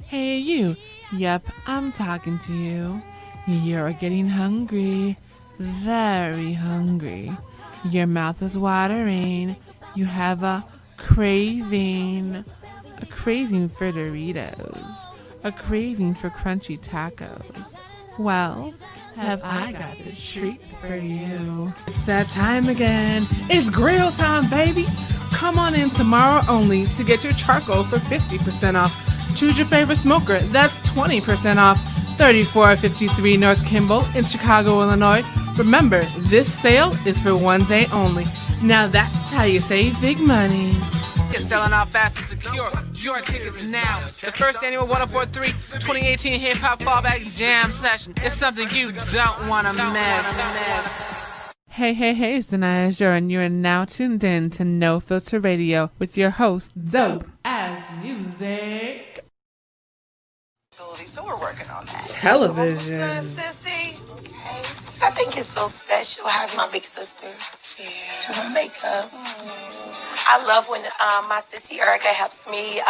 Hey you, yep, I'm talking to you. You're getting hungry, very hungry. Your mouth is watering. You have a craving for Doritos, a craving for crunchy tacos. Well, have I got the treat for you. It's that time again. It's grill time, baby. Come on in tomorrow only to get your charcoal for 50% off. Choose your favorite smoker. That's 20% off. 3453 North Kimball in Chicago, Illinois. Remember, this sale is for one day only. Now that's how you save big money. Get selling out fast and secure. Your tickets now. The first annual 1043 2018 Hip Hop Fallback Jam Session. It's something you don't want to miss. Hey, it's Danaya, Azure, and you are now tuned in to No Filter Radio with your host, Dope as Music. So we're working on that. Television. Sissy. Okay. I think it's so special having my big sister do my makeup. I love when my sissy Erica helps me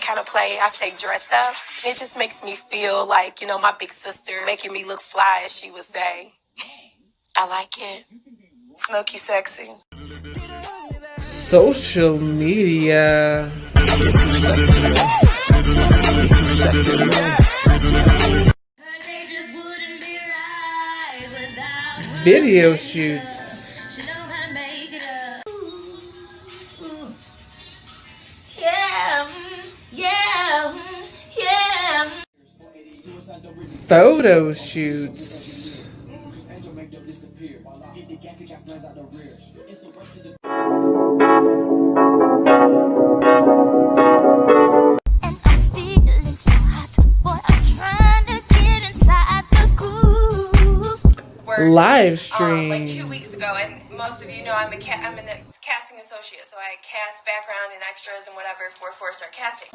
kind of play, I say dress up. It just makes me feel like, you know, my big sister making me look fly, as she would say. I like it. Smoky sexy. Social media. Video shoots. Photo shoots. Live stream. Like 2 weeks ago, and most of you know I'm a casting associate, so I cast background and extras and whatever for 4-star casting.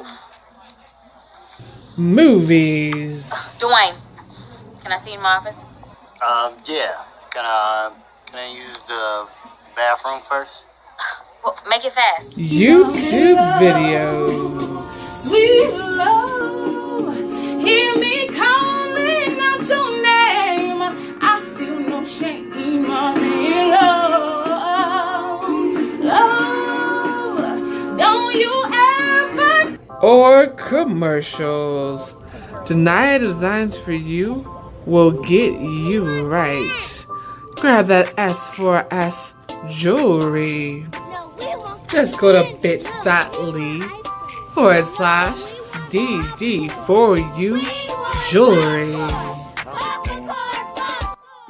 Movies. Dwayne, can I see you in my office? Yeah. Can I use the bathroom first? Well, make it fast. YouTube videos. Sweet love, hear me calling out your name. I feel no shame in love. Don't you ever Or commercials. Danaya Designs for You will get you right. Grab that S4S jewelry. Just go to bit.ly/DD4U jewelry.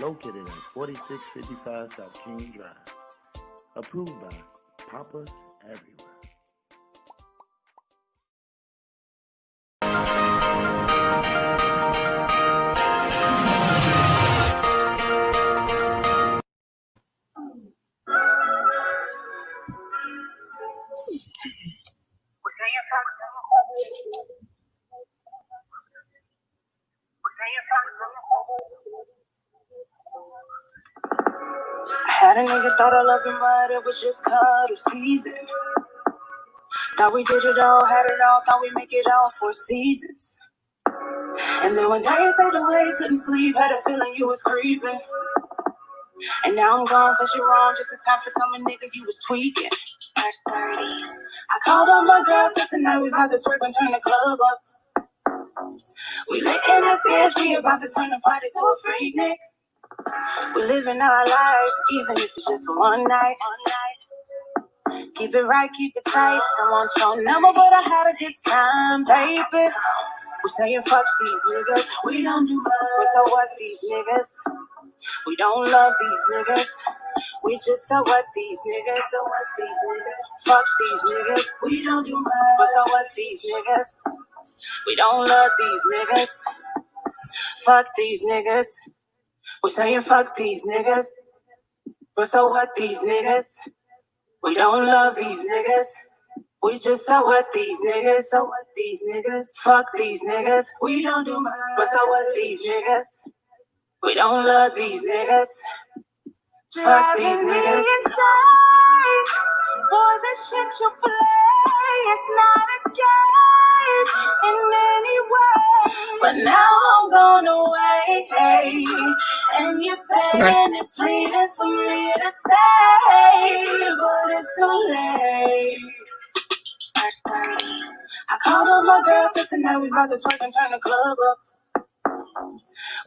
Located at 4655 South King Drive. Approved by Papas Everywhere. had a nigga thought I loved him, but it was just cuddle season. Thought we did it all, had it all, thought we make it all for seasons. And then one day I stayed away, couldn't sleep, had a feeling you was creeping. And now I'm gone cause you're wrong, just it's time for some nigga you was tweaking. I called up my girls cause tonight we about to twerk and turn the club up. We lit in our stairs, we about to turn the party to a freak nick. We living our life, even if it's just for one night. Keep it right, keep it tight. Don't want your number, but I had a good time, baby. We saying fuck these niggas, we don't do much. So what these niggas? We don't love these niggas. We just so what these niggas, so what these niggas. Fuck these niggas, we don't do much. So what these niggas? We don't love these niggas. Fuck these niggas. We saying fuck these niggas. But so what these niggas? We don't love these niggas. We just so what these niggas, so what these niggas. Fuck these niggas. We don't do much. But so what these niggas? We don't love these niggas. Fuck these niggas. Boy, the shit you play is not a game in any way. But now I'm going away, and you're begging and pleading for me to stay, but it's too late. I called up my girls, and now we about to twerk and turn the club up.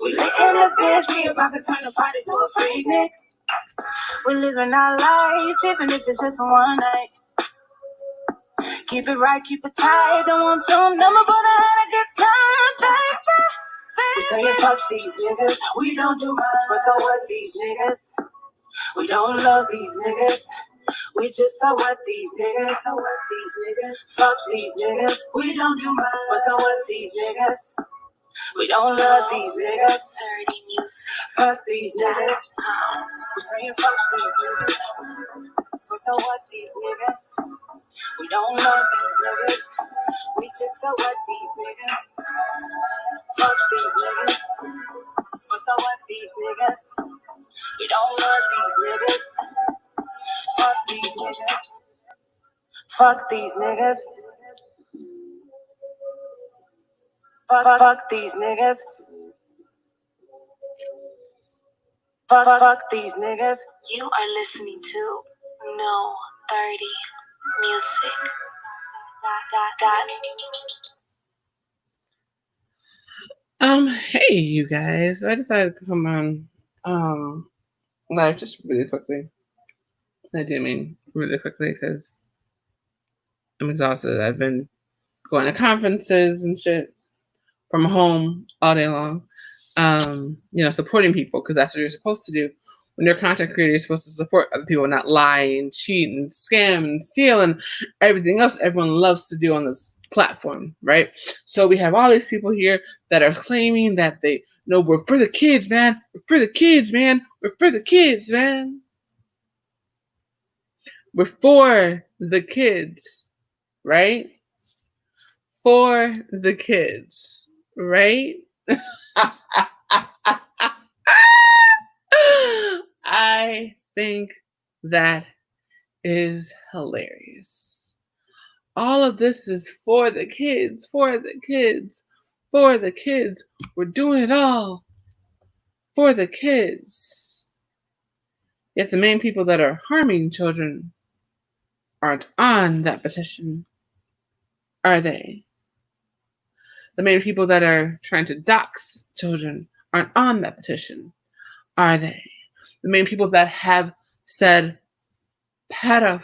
We licking this bitch, we about to turn the party to a freak. We're living our life, even if it's just for one night. Keep it right, keep it tight. Don't want your number, but I had a good time, baby. We saying fuck these niggas, we don't do much, but so what these niggas? We don't love these niggas. We just so what these niggas, so what these niggas? Fuck these niggas, we don't do much, but so what these niggas? We don't love these niggas. Fuck these niggas. We saying fuck these niggas. But so what these niggas? We don't love these niggas. We just so what these niggas? Fuck these niggas. But so what these niggas? We don't love these niggas. Fuck these niggas. Fuck these niggas. Fuck these niggas. Fuck these niggas. You are listening to No Dirty Music. Hey you guys. I decided to come on live just really quickly. I do mean really quickly because I'm exhausted. I've been going to conferences and shit from home all day long. Supporting people, because that's what you're supposed to do. When you're a content creator, you're supposed to support other people, not lie and cheat and scam and steal and everything else everyone loves to do on this platform, right? So we have all these people here that are claiming that we're for the kids, man. We're for the kids, man. We're for the kids, man. We're for the kids, right? For the kids, right? I think that is hilarious. All of this is for the kids, for the kids, for the kids. We're doing it all for the kids. Yet the main people that are harming children aren't on that petition, are they? The main people that are trying to dox children aren't on that petition, are they? The main people that have said pedophilic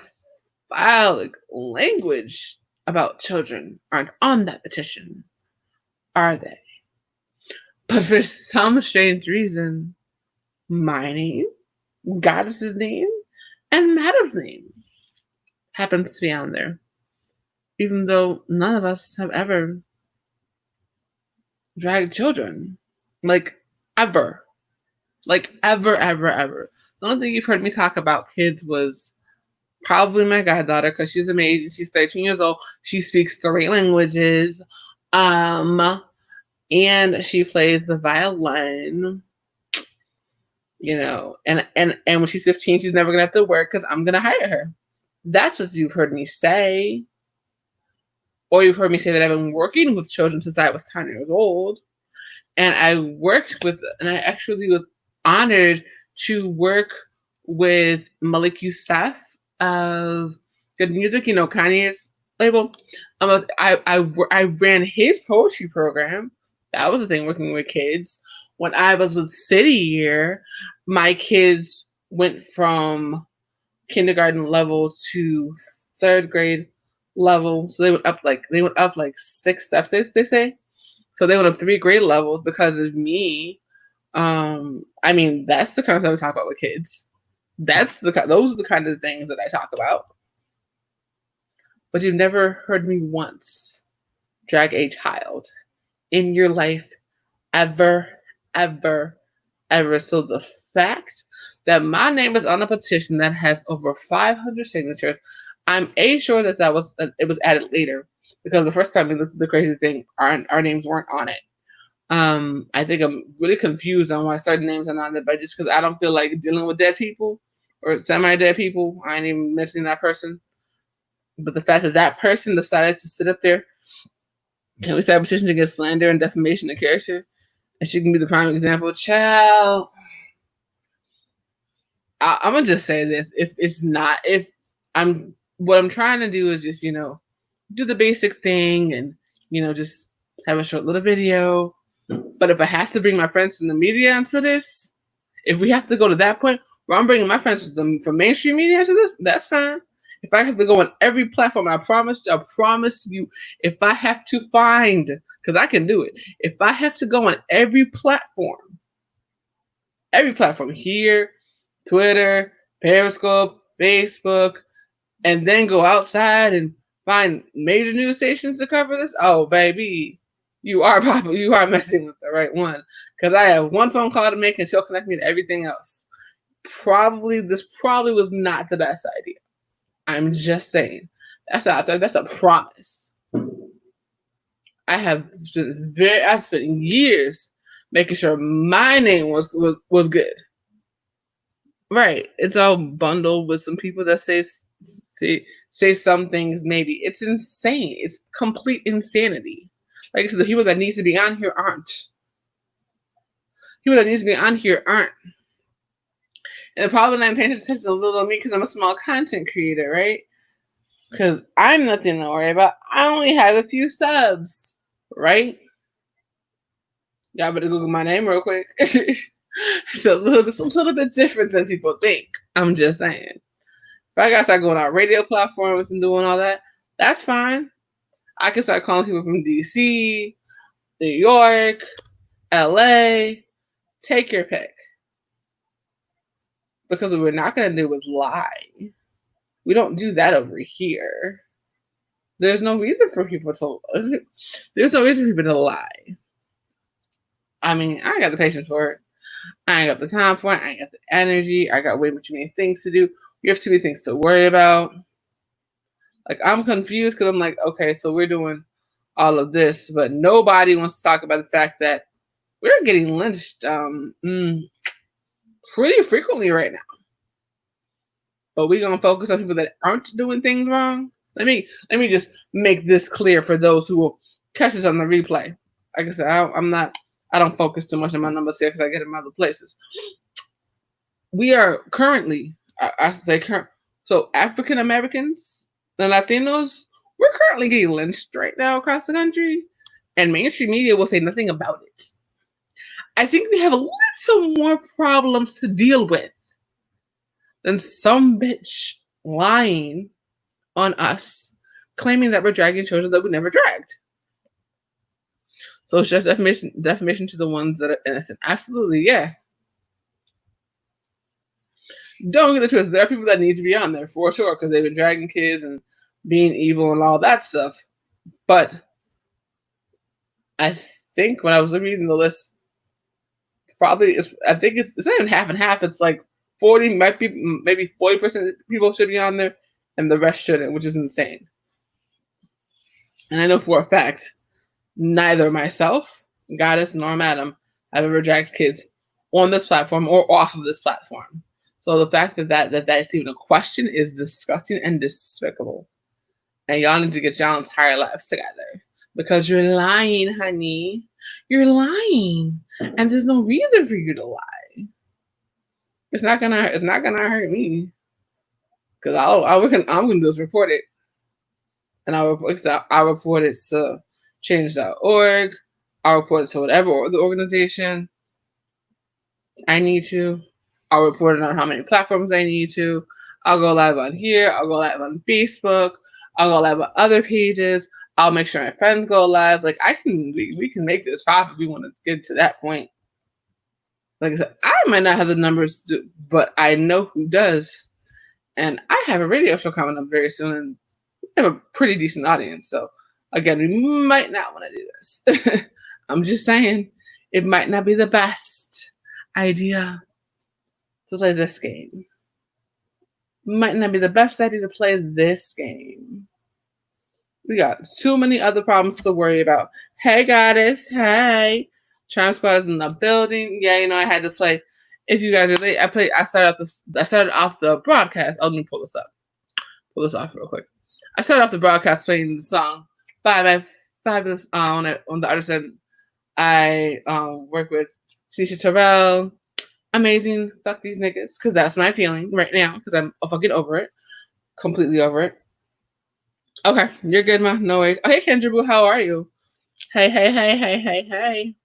language about children aren't on that petition, are they? But for some strange reason, my name, Goddess's name, and Madam's name happens to be on there, even though none of us have ever dragged children, ever. Ever. The only thing you've heard me talk about kids was probably my goddaughter, because she's amazing. She's 13 years old. She speaks 3 languages. And she plays the violin. And when she's 15, she's never gonna have to work because I'm gonna hire her. That's what you've heard me say. Or you've heard me say that I've been working with children since I was 10 years old. And I actually was honored to work with Malik Youssef of Good Music, Kanye's label. I ran his poetry program. That was the thing, working with kids. When I was with City Year, my kids went from kindergarten level to 3rd grade level. So they went up like 6 steps, they say. So they went up 3 grade levels because of me. That's the kind of stuff we talk about with kids. Those are the kind of things that I talk about. But you've never heard me once drag a child in your life ever. So the fact that my name is on a petition that has over 500 signatures, I'm sure that it was added later, because the first time we looked at the crazy thing, our names weren't on it. I think I'm really confused on why certain names are not on it, but just because I don't feel like dealing with dead people or semi-dead people. I ain't even mentioning that person. But the fact that that person decided to sit up there, can we start a petition against slander and defamation of character? And she can be the prime example. Child, I'm gonna just say this: what I'm trying to do is just do the basic thing and just have a short little video. But if I have to bring my friends from the media into this, if we have to go to that point where I'm bringing my friends from mainstream media into this, that's fine. If I have to go on every platform, I promise you, if I have to find, because I can do it, if I have to go on every platform here, Twitter, Periscope, Facebook, and then go outside and find major news stations to cover this, oh, baby, you are messing with the right one. Because I have one phone call to make and she'll connect me to everything else. This probably was not the best idea. I'm just saying. That's a promise. I spent years making sure my name was good. Right. It's all bundled with some people that say some things maybe. It's insane. It's complete insanity. Like I said, the people that need to be on here aren't. People that need to be on here aren't. And the problem I'm paying attention a little to me because I'm a small content creator, right? Because I'm nothing to worry about. I only have a few subs, right? Y'all better Google my name real quick. It's a little bit different than people think. I'm just saying. If I gotta start going on radio platforms and doing all that, that's fine. I can start calling people from DC, New York, LA. Take your pick. Because what we're not gonna do is lie. We don't do that over here. There's no reason for people to lie. I mean, I ain't got the patience for it. I ain't got the time for it. I ain't got the energy. I got way too many things to do. We have too many things to worry about. Like, I'm confused because I'm like, okay, so we're doing all of this, but nobody wants to talk about the fact that we're getting lynched pretty frequently right now. But we're gonna focus on people that aren't doing things wrong. Let me just make this clear for those who will catch this on the replay. Like I said, I don't focus too much on my numbers here because I get them other places. We are currently, so African Americans and Latinos, we're currently getting lynched right now across the country, and mainstream media will say nothing about it. I think we have a little more problems to deal with than some bitch lying on us, claiming that we're dragging children that we never dragged. So it's just defamation to the ones that are innocent. Absolutely, yeah. Don't get it twisted. There are people that need to be on there for sure because they've been dragging kids and being evil and all that stuff. But I think when I was reading the list, I think it's not even half and half. It's like 40, might be maybe 40% of people should be on there, and the rest shouldn't, which is insane. And I know for a fact, neither myself, Goddess, nor Madam have ever dragged kids on this platform or off of this platform. So the fact that's even a question is disgusting and despicable. And y'all need to get y'all entire lives together. Because you're lying, honey. You're lying. And there's no reason for you to lie. It's not gonna hurt me. Because I'm gonna do is report it. And I'll report it to change.org. I'll report it to whatever other organization I need to. I'll report it on how many platforms I need to. I'll go live on here. I'll go live on Facebook. I'll go live on other pages. I'll make sure my friends go live. Like, we can make this pop if we want to get to that point. Like I said, I might not have the numbers, but I know who does. And I have a radio show coming up very soon, and we have a pretty decent audience. So, again, we might not want to do this. I'm just saying, it might not be the best idea to play this game. Might not be the best idea to play this game. We got too many other problems to worry about. Hey, Goddess. Hey. Charm Squad is in the building. Yeah, I had to play. If you guys are late, I started off the broadcast. Oh, let me pull this up. Pull this off real quick. I started off the broadcast playing the song by my fabulous on the artist that I work with, Sisha Terrell. Amazing. Fuck these niggas, because that's my feeling right now. Because I'm fucking over it, completely over it. Okay, you're good, ma. No worries. Oh, hey, Kendra Boo, how are you? Hey, hey, hey, hey, hey, hey.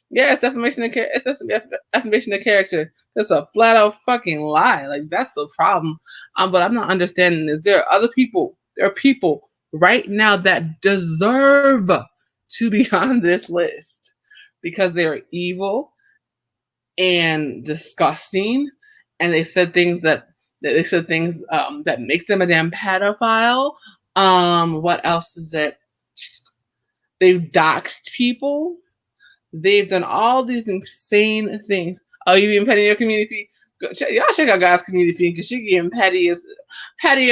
Yeah, it's defamation of character. It's defamation of character. That's a flat out fucking lie. Like, that's the problem. But I'm not understanding this. There are other people. There are people right now that deserve to be on this list because they are evil and disgusting, and they said things that make them a damn pedophile. What else is it? They've doxed people. They've done all these insane things. Oh, you being petty in your community fee? Y'all check out God's community fee because she's getting pettier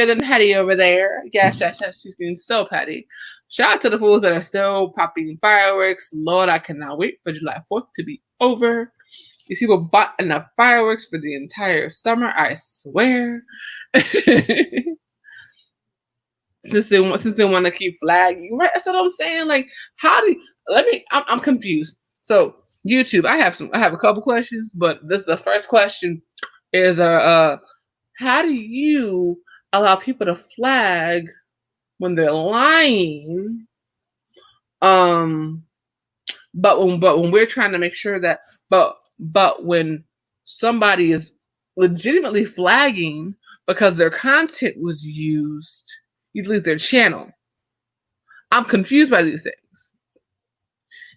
than petty over there. Yeah, she's getting so petty. Shout out to the fools that are still popping fireworks. Lord, I cannot wait for July 4th to be over. These people bought enough fireworks for the entire summer, I swear. Since they want to keep flagging, right? That's what I'm saying. Like, I'm confused. So YouTube, I have a couple questions, but the first question is how do you allow people to flag when they're lying? But when we're trying to make sure that but when somebody is legitimately flagging because their content was used, you delete their channel. I'm confused by these things.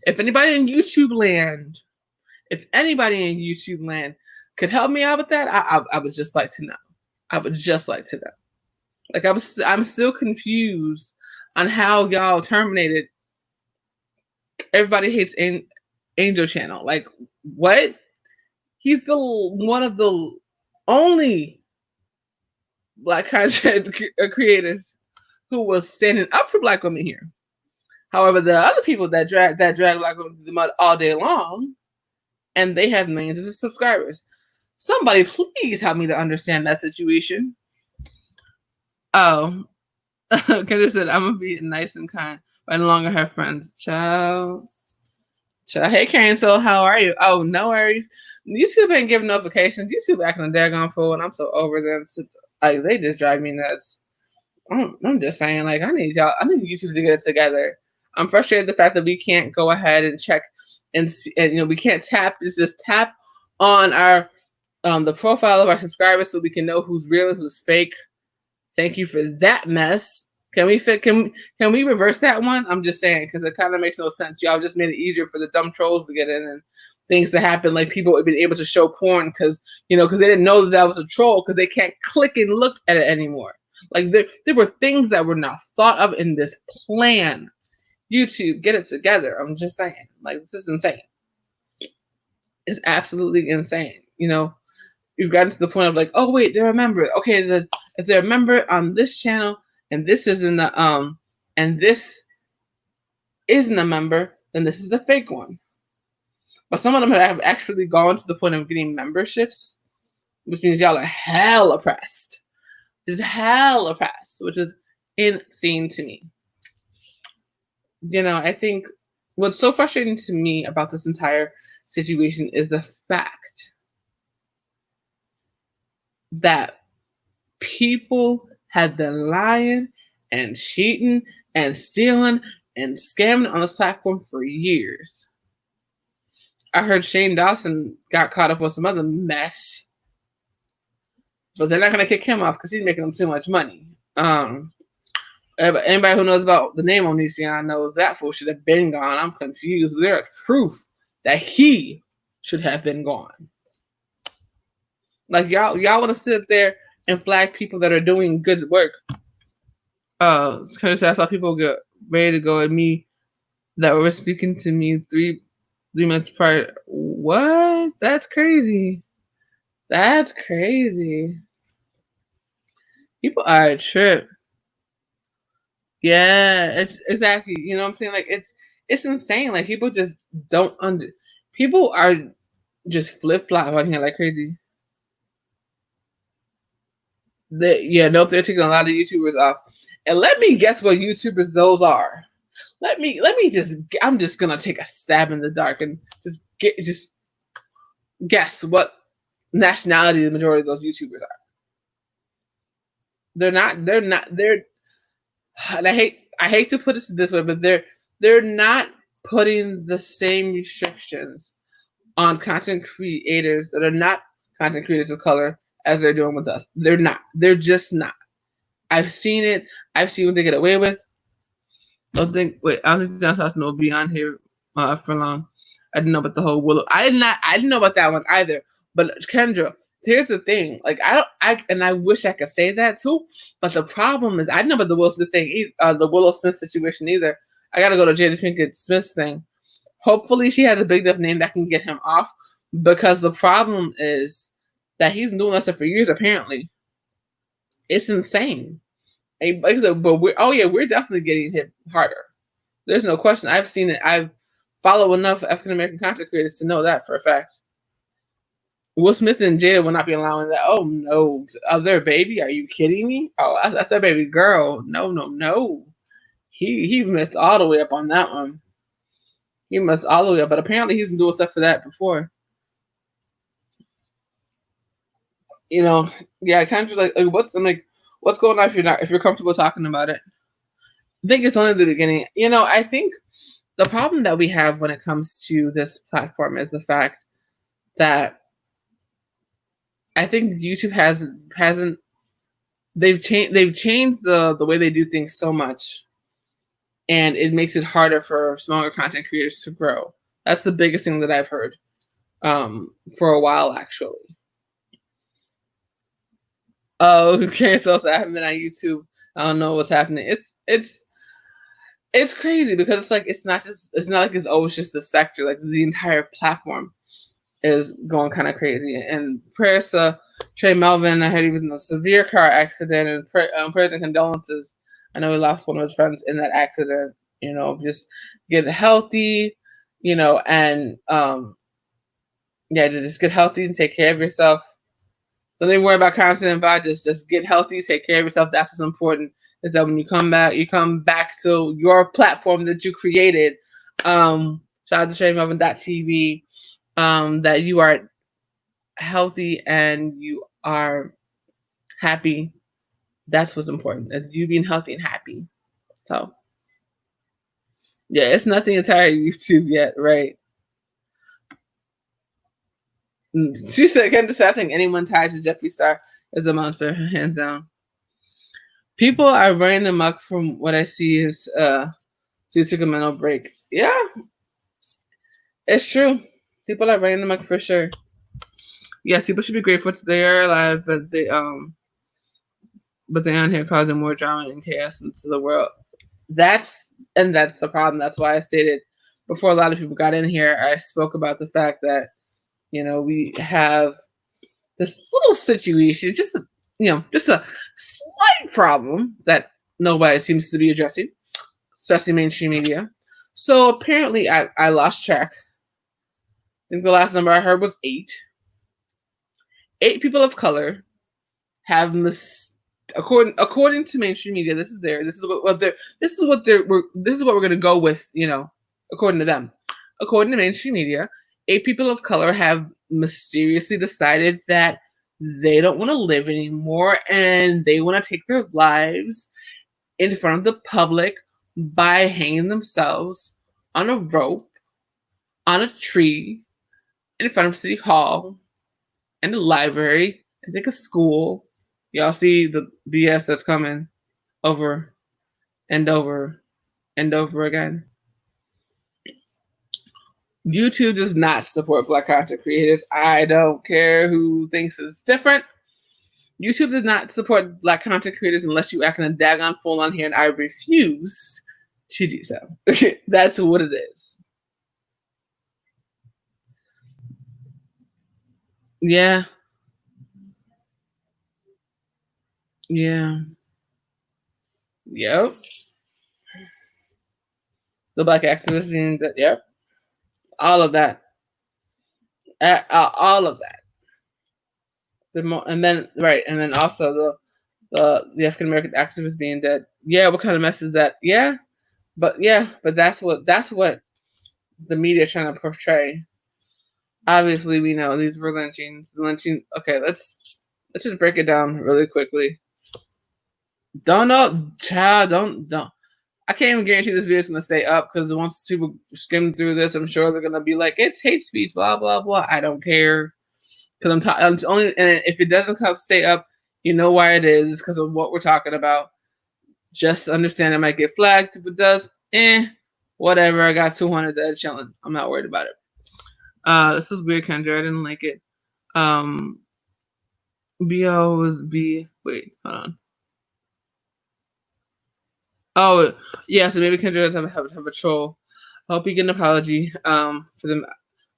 If anybody in YouTube land could help me out with that, I would just like to know. I would just like to know. Like, I'm still confused on how y'all terminated Everybody Hates Angel channel. Like, what? He's one of the only Black content creators who was standing up for Black women here. However, the other people that drag Black women through the mud all day long, and they have millions of subscribers. Somebody please help me to understand that situation. Oh, Kendra said, I'm gonna be nice and kind, but I no longer have friends. Ciao. Hey, Cancel, how are you? Oh, no worries. YouTube ain't giving notifications. YouTube acting a daggone fool, and I'm so over them. Like, they just drive me nuts. I'm just saying, like, I need YouTube to get it together. I'm frustrated the fact that we can't go ahead and check and see, and we can't just tap on our the profile of our subscribers so we can know who's real and who's fake. Thank you for that mess. Can we reverse that one? I'm just saying, because it kind of makes no sense. Y'all just made it easier for the dumb trolls to get in and things to happen. Like, people have been able to show porn because they didn't know that was a troll because they can't click and look at it anymore. Like, there were things that were not thought of in this plan. YouTube, get it together. I'm just saying. Like, this is insane. It's absolutely insane. You've gotten to the point of like, oh wait, they're a member. Okay, if they're a member on this channel and this isn't and this isn't a member, then this is the fake one. But some of them have actually gone to the point of getting memberships, which means y'all are hell oppressed. Just hell oppressed, which is insane to me. I think what's so frustrating to me about this entire situation is the fact that people have been lying and cheating and stealing and scamming on this platform for years. I heard Shane Dawson got caught up with some other mess, but they're not going to kick him off because he's making them too much money. Anybody who knows about the name Onision knows that fool should have been gone. I'm confused. There's proof that he should have been gone. Like, y'all want to sit there and flag people that are doing good work. Because I saw people get ready to go at me that were speaking to me three months prior. What? That's crazy. That's crazy. People are a trip. Yeah, it's exactly. You know what I'm saying? Like, it's insane. Like, people just don't people are just flip-flop on here like crazy. They're taking a lot of YouTubers off. And let me guess what YouTubers those are. Let me I'm just gonna take a stab in the dark and just guess what nationality the majority of those YouTubers are. They're and I hate to put it this way, but they're not putting the same restrictions on content creators that are not content creators of color as they're doing with us. They're not. They're just not. I've seen it. I've seen what they get away with. I don't think John Sosno will be on here for long. I didn't know about the whole Willow. I didn't know about that one either. But Kendra, here's the thing. Like I wish I could say that too. But the problem is I didn't know about the Will Smith thing, the Willow Smith situation either. I gotta go to Jada Pinkett Smith's thing. Hopefully she has a big enough name that can get him off. Because the problem is that he's been doing that stuff for years. Apparently, it's insane. But we're definitely getting hit harder. There's no question. I've seen it. I've followed enough African American content creators to know that for a fact. Will Smith and Jada will not be allowing that. Oh no, their baby? Are you kidding me? Oh, that's their baby girl. No. He messed all the way up on that one. He messed all the way up. But apparently he's been doing stuff for that before. You know, yeah, kind of like what's going on if you're comfortable talking about it. I think it's only the beginning. You know, I think the problem that we have when it comes to this platform is the fact that I think YouTube hasn't they've changed the way they do things so much, and it makes it harder for smaller content creators to grow. That's the biggest thing that I've heard for a while, actually. Oh, okay. So I haven't been on YouTube. I don't know what's happening. It's crazy because it's not like it's always just the sector. Like the entire platform is going kind of crazy. And prayers to Trey Melvin. I heard he was in a severe car accident, and prayers and condolences. I know he lost one of his friends in that accident. You know, just get healthy. You know, and just get healthy and take care of yourself. Don't even worry about content and vibe. Just get healthy, take care of yourself. That's what's important. Is that when you come back to your platform that you created. Shout out to ShayMelvin.tv. That you are healthy and you are happy. That's what's important. Is you being healthy and happy. So yeah, it's nothing entirely YouTube yet, right? She said, "Candace, I think anyone tied to Jeffree Star is a monster, hands down." People are running amok from what I see is to take a mental break. Yeah, it's true. People are running amok for sure. Yes, people should be grateful they are alive, but they're on here causing more drama and chaos into the world. That's the problem. That's why I stated before a lot of people got in here, I spoke about the fact that, you know, we have this little situation, just a slight problem that nobody seems to be addressing, especially mainstream media. So apparently I lost track. I think the last number I heard was 8. 8 people of color have according to mainstream media. This is what we're going to go with. You know, according to them, according to mainstream media, 8 people of color have mysteriously decided that they don't want to live anymore and they want to take their lives in front of the public by hanging themselves on a rope on a tree in front of City Hall and the library, I think a school. Y'all see the BS that's coming over and over and over again. YouTube does not support Black content creators. I don't care who thinks it's different. YouTube does not support Black content creators unless you act in a daggone fool on here, and I refuse to do so. That's what it is. Yeah. Yeah. Yep. The Black activists being that. Yep. All of that. All of that. And then also the African American activist being dead. Yeah, what kind of mess is that? Yeah, but that's what the media is trying to portray. Obviously, we know these were lynchings. Lynching. Okay, let's just break it down really quickly. Don't know, child. Don't. I can't even guarantee this video is gonna stay up because once people skim through this, I'm sure they're gonna be like, "It's hate speech," blah blah blah. I don't care because I'm only. And if it doesn't stay up, you know why it is. It's because of what we're talking about. Just understand it might get flagged. If it does, whatever. I got 200 dead chilling. I'm not worried about it. This is weird, Kendra. I didn't like it. BO was B. Wait, hold on. Oh, yeah, so maybe Kendra doesn't have a troll. I hope you get an apology for them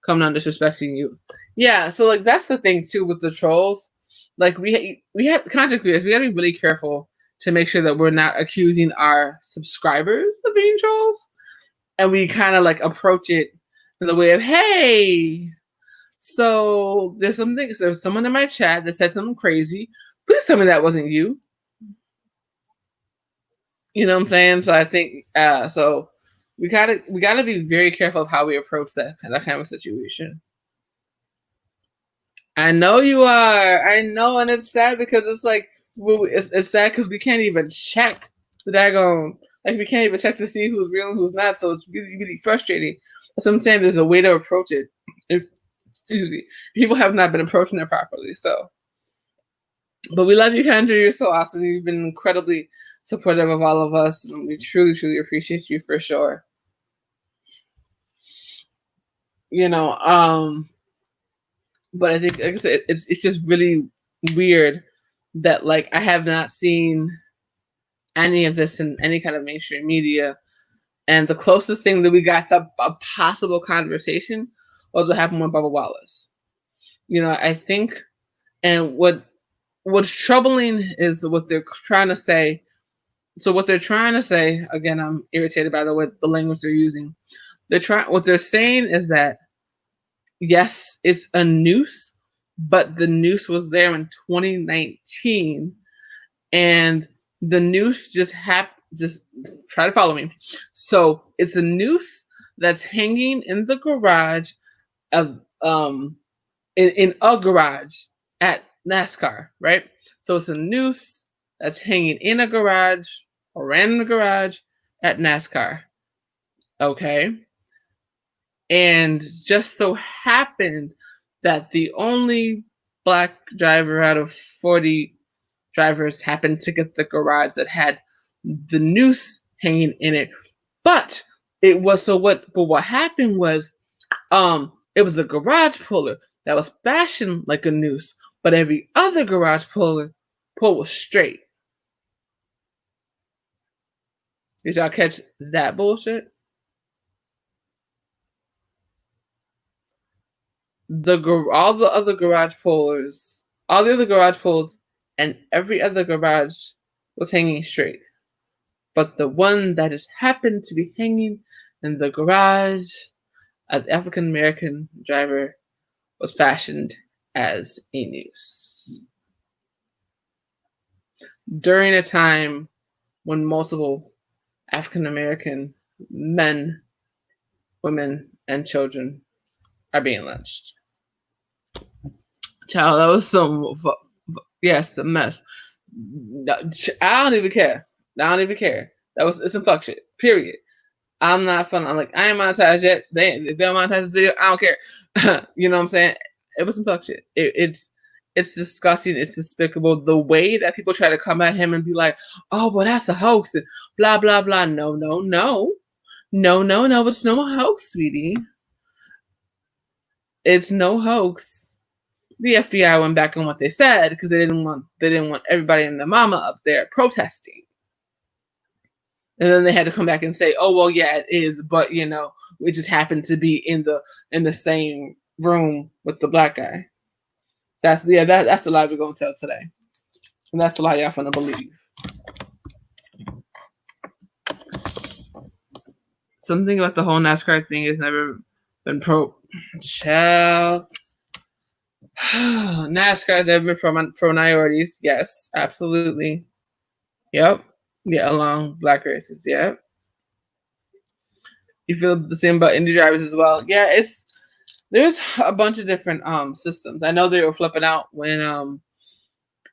coming on disrespecting you. Yeah, so like that's the thing too with the trolls. Like we have content creators, we gotta be really careful to make sure that we're not accusing our subscribers of being trolls. And we kind of like approach it in the way of, hey, so there's someone in my chat that said something crazy. Please tell me that wasn't you. You know what I'm saying? So I think so we gotta be very careful of how we approach that kind of situation. I know you are. I know, and it's sad because it's like it's sad because we can't even check the daggone, like we can't even check to see who's real and who's not. So it's really really frustrating. That's what I'm saying. There's a way to approach it. Excuse me. People have not been approaching it properly. So, but we love you, Kendra. You're so awesome. You've been incredibly supportive of all of us, and we truly, truly appreciate you for sure. You know, but I think, like I said, it's just really weird that like I have not seen any of this in any kind of mainstream media, and the closest thing that we got to a possible conversation was what happened with Bubba Wallace. You know, I think, and what's troubling is what they're trying to say. So what they're trying to say, again, I'm irritated by the language they're using. What they're saying is that, yes, it's a noose, but the noose was there in 2019, and the noose just try to follow me. So it's a noose that's hanging in the garage of in a garage at NASCAR, right? So it's a noose that's hanging in a garage, a random garage at NASCAR. Okay. And just so happened that the only black driver out of 40 drivers happened to get the garage that had the noose hanging in it. But it was but what happened was it was a garage puller that was fashioned like a noose, but every other garage pull was straight. Did y'all catch that bullshit? All the other garage pulls, and every other garage was hanging straight. But the one that just happened to be hanging in the garage of the African American driver was fashioned as a noose. During a time when multiple African American men, women, and children are being lynched. Child, that was yes, a mess. I don't even care. It's some fuck shit. Period. I'm not fun. I'm like, I ain't monetized yet. If they don't monetize the video, I don't care. You know what I'm saying? It was some fuck shit. It's disgusting. It's despicable. The way that people try to come at him and be like, oh, well, that's a hoax and blah, blah, blah. No. It's no hoax, sweetie. It's no hoax. The FBI went back on what they said because they didn't want everybody and their mama up there protesting. And then they had to come back and say, oh, well, yeah, it is. But, you know, we just happened to be in the same room with the black guy. That's the lie we're going to tell today. And that's the lie y'all finna believe. Something about the whole NASCAR thing has never been child. NASCAR, they've been pro minorities. Yes, absolutely. Yep. Get along black races. Yep. You feel the same about Indy drivers as well. Yeah, there's a bunch of different systems. I know they were flipping out when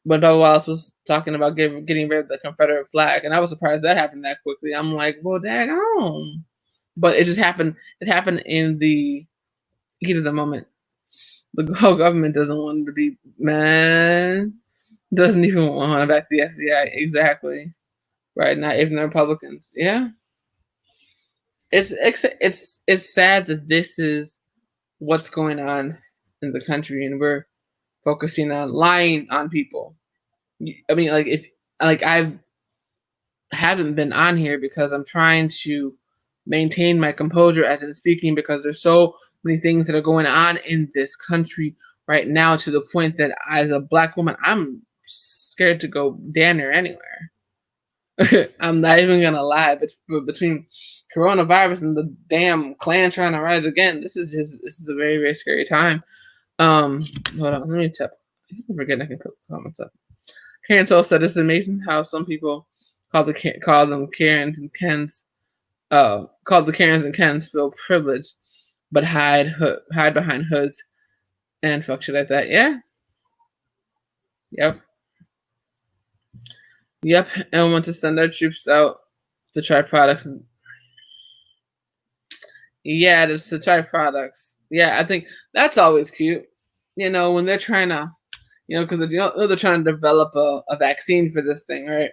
Bubba Wallace was talking about getting rid of the Confederate flag, and I was surprised that happened that quickly. I'm like, well, daggone. But it just happened. It happened in the heat of the moment. The whole government doesn't want to be, man. Doesn't even want to back the FBI. Exactly. Right. Not even the Republicans. Yeah. It's sad that this is what's going on in the country, and we're focusing on lying on people. I mean, like, if like I haven't been on here because I'm trying to maintain my composure as in speaking, because there's so many things that are going on in this country right now, to the point that as a black woman, I'm scared to go damn near anywhere. I'm not even gonna lie. But between coronavirus and the damn Klan trying to rise again, this is a very, very scary time. Hold on, let me tap. I keep forgetting I can put comments up. Karen Toll said it's amazing how some people call them Karens and Kens. Called the Karens and Kens feel privileged, but hide behind hoods and fuck shit like that. Yeah. Yep. Yep. And want to send our troops out to try products. Yeah, to try products. Yeah, I think that's always cute. When they're trying to, because they're trying to develop a vaccine for this thing, right?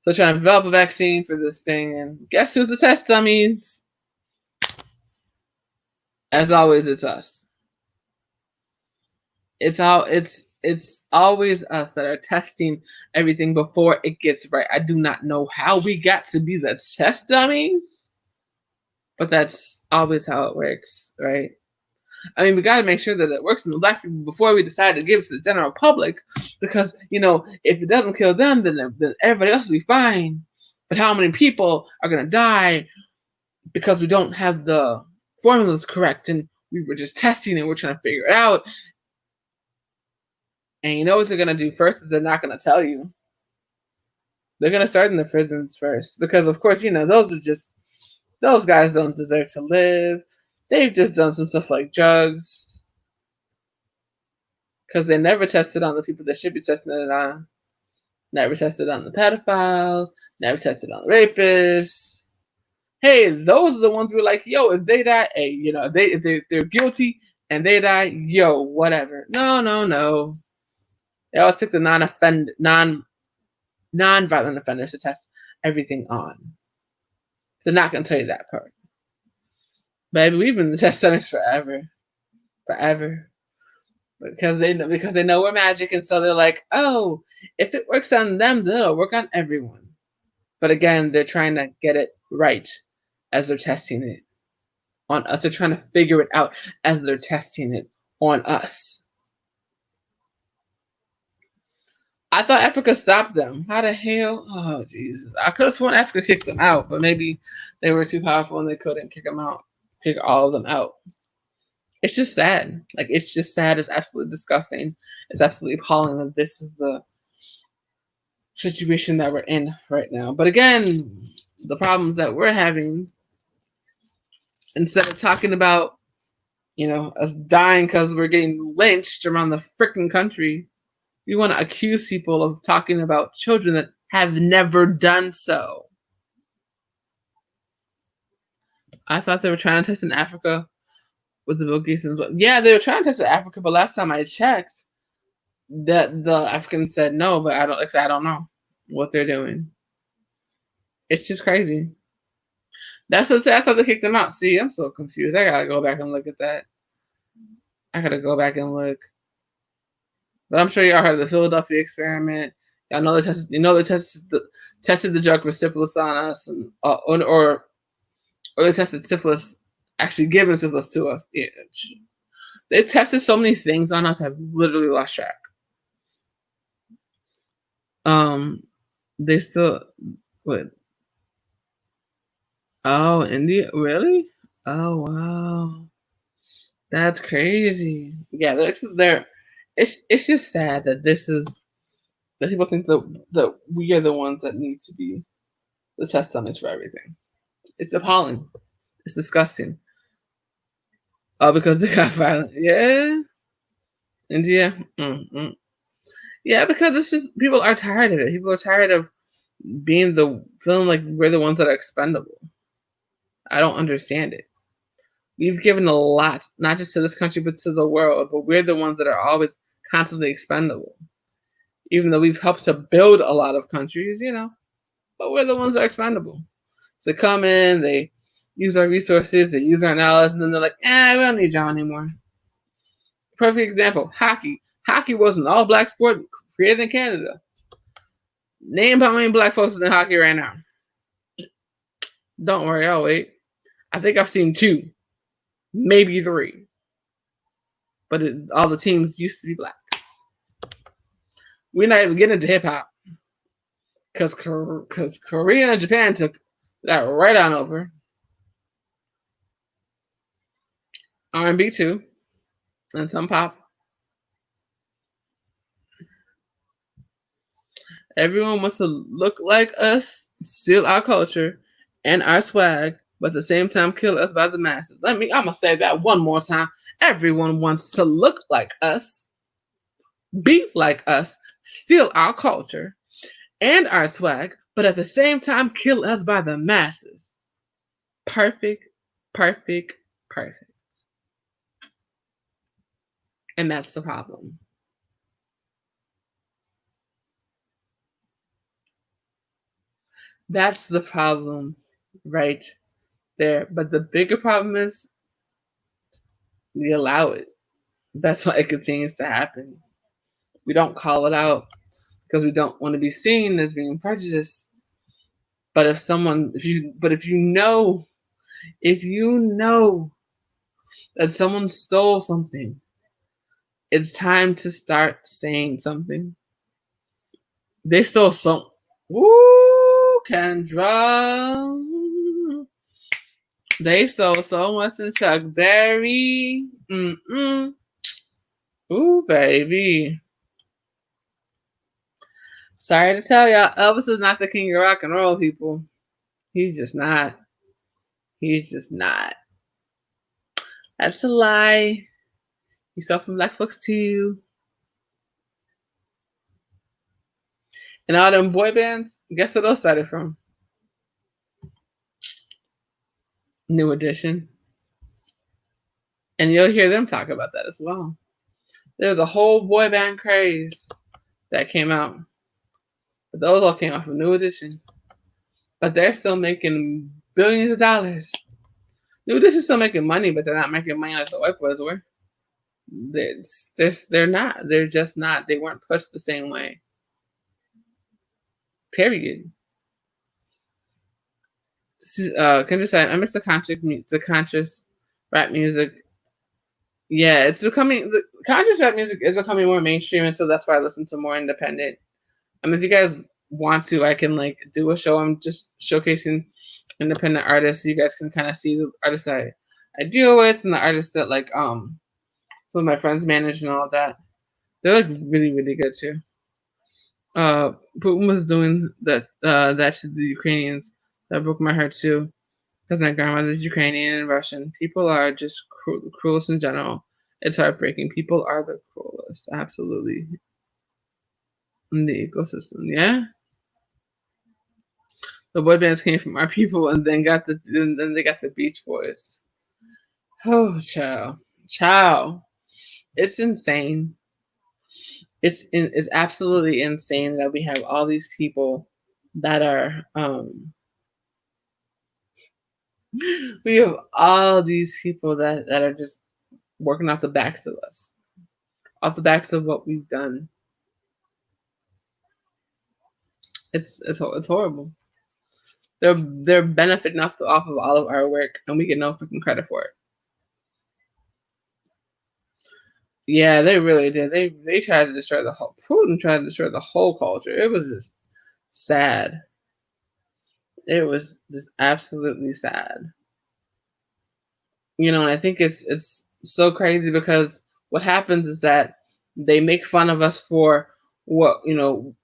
So they're trying to develop a vaccine for this thing, and guess who's the test dummies? As always, it's us. It's always us that are testing everything before it gets right. I do not know how we got to be the test dummies, but that's always how it works, right? I mean, we got to make sure that it works in the black people before we decide to give it to the general public, because if it doesn't kill them, then everybody else will be fine. But how many people are gonna die because we don't have the formulas correct, and we were just testing and we're trying to figure it out? And you know what they're gonna do first? Is they're not gonna tell you. They're gonna start in the prisons first, because of course those guys don't deserve to live. They've just done some stuff like drugs, because they never tested on the people that should be testing it on. Never tested on the pedophiles. Never tested on the rapists. Hey, those are the ones who are like, yo, if they die, hey, if they're guilty and they die, yo, whatever. No. They always pick the non-violent offenders to test everything on. They're not gonna tell you that part. Baby, we've been in the test centers forever. Because they know we're magic, and so they're like, oh, if it works on them, then it'll work on everyone. But again, they're trying to get it right as they're testing it on us. They're trying to figure it out as they're testing it on us. I thought Africa stopped them. How the hell? Oh, Jesus. I could have sworn Africa kicked them out, but maybe they were too powerful and they couldn't kick all of them out. It's just sad. Like, it's just sad. It's absolutely disgusting. It's absolutely appalling that this is the situation that we're in right now. But again, the problems that we're having, instead of talking about, us dying because we're getting lynched around the freaking country, we want to accuse people of talking about children that have never done so. I thought they were trying to test in Africa with the Bill Gates. Yeah, they were trying to test in Africa, but last time I checked, that the Africans said no, but I don't know what they're doing. It's just crazy. That's what I thought they kicked them out. See, I'm so confused. I gotta go back and look at that. I gotta go back and look. But I'm sure y'all heard of the Philadelphia experiment. Y'all know they tested the drug for syphilis on us, and or they tested syphilis, actually giving syphilis to us. Yeah. They tested so many things on us, I've literally lost track. They still what? Oh, India, really? Oh, wow, that's crazy. Yeah, they're it's just sad that that people think that we are the ones that need to be the test dummies for everything. It's appalling. It's disgusting. All because they got violent. Yeah. India. Yeah, because it's just people are tired of it. People are tired of feeling like we're the ones that are expendable. I don't understand it. We've given a lot, not just to this country, but to the world. But we're the ones that are always constantly expendable. Even though we've helped to build a lot of countries, but we're the ones that are expendable. So they come in, they use our resources, they use our knowledge, and then they're like, we don't need y'all anymore. Perfect example, hockey. Hockey was an all-black sport created in Canada. Name how many black folks in hockey right now. Don't worry, I'll wait. I think I've seen 2, maybe 3. But all the teams used to be black. We're not even getting into hip-hop. Because Korea and Japan took that right on over. R&B too. And some pop. Everyone wants to look like us, steal our culture and our swag, but at the same time kill us by the masses. I'm going to say that one more time. Everyone wants to look like us, be like us, steal our culture and our swag, but at the same time kill us by the masses. Perfect, perfect, perfect. And that's the problem. That's the problem right there. But the bigger problem is we allow it. That's why it continues to happen. We don't call it out because we don't want to be seen as being prejudiced. But if you know that someone stole something, it's time to start saying something. They stole some. Woo, Kendra. They stole so much in Chuck Berry. Ooh, baby. Sorry to tell y'all, Elvis is not the king of rock and roll, people. He's just not. He's just not. That's a lie. He stole from black folks too. And all them boy bands, guess where those started from? New Edition. And you'll hear them talk about that as well. There's a whole boy band craze that came out. But those all came off of New Edition. But they're still making billions of dollars. New Edition's still making money, but they're not making money like the white boys were. They're not. They're just not. They weren't pushed the same way. Period. Can I say I miss the conscious rap music. Yeah, it's becoming the conscious rap music is becoming more mainstream, and so that's why I listen to more independent. If you guys want to, I can do a show. I'm just showcasing independent artists. So you guys can kind of see the artists that I deal with and the artists that some of my friends manage and all that. They're really, really good too. Putin was doing that to the Ukrainians. That broke my heart too. Because my grandmother's Ukrainian and Russian. People are just cruelest in general. It's heartbreaking. People are the cruelest. Absolutely. In the ecosystem, yeah. The boy bands came from our people, and then they got the Beach Boys. Oh, child, it's insane. It's absolutely insane that we have all these people that are we have all these people that are just working off the backs of us, off the backs of what we've done. It's horrible. They're benefiting off of all of our work, and we get no freaking credit for it. Yeah, they really did. They tried to destroy the whole. Putin tried to destroy the whole culture. It was just sad. It was just absolutely sad. And I think it's so crazy because what happens is that They make fun of us for what,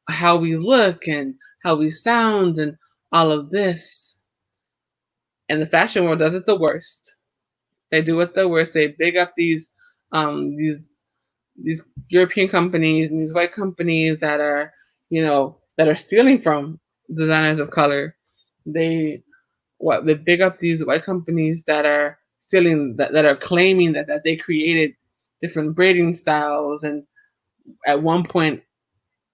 how we look and how we sound and all of this. And the fashion world does it the worst. They do it the worst. They big up these European companies and these white companies that are, that are stealing from designers of color. They big up these white companies that are stealing, that are claiming that they created different braiding styles. And at one point,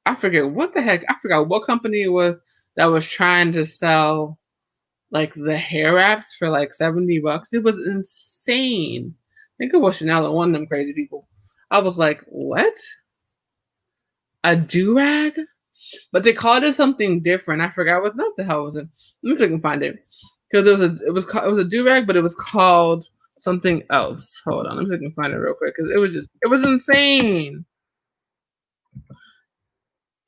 I forget what the heck, I forgot what company it was that was trying to sell like the hair wraps for like $70. It was insane. I think it was Chanel and one of them crazy people. I was like, what? A do-rag? But they called it something different. I forgot what the hell was it. Let me see if I can find it. Because it was a do-rag, but it was called something else. Hold on, let me see if I can find it real quick. Because it was insane.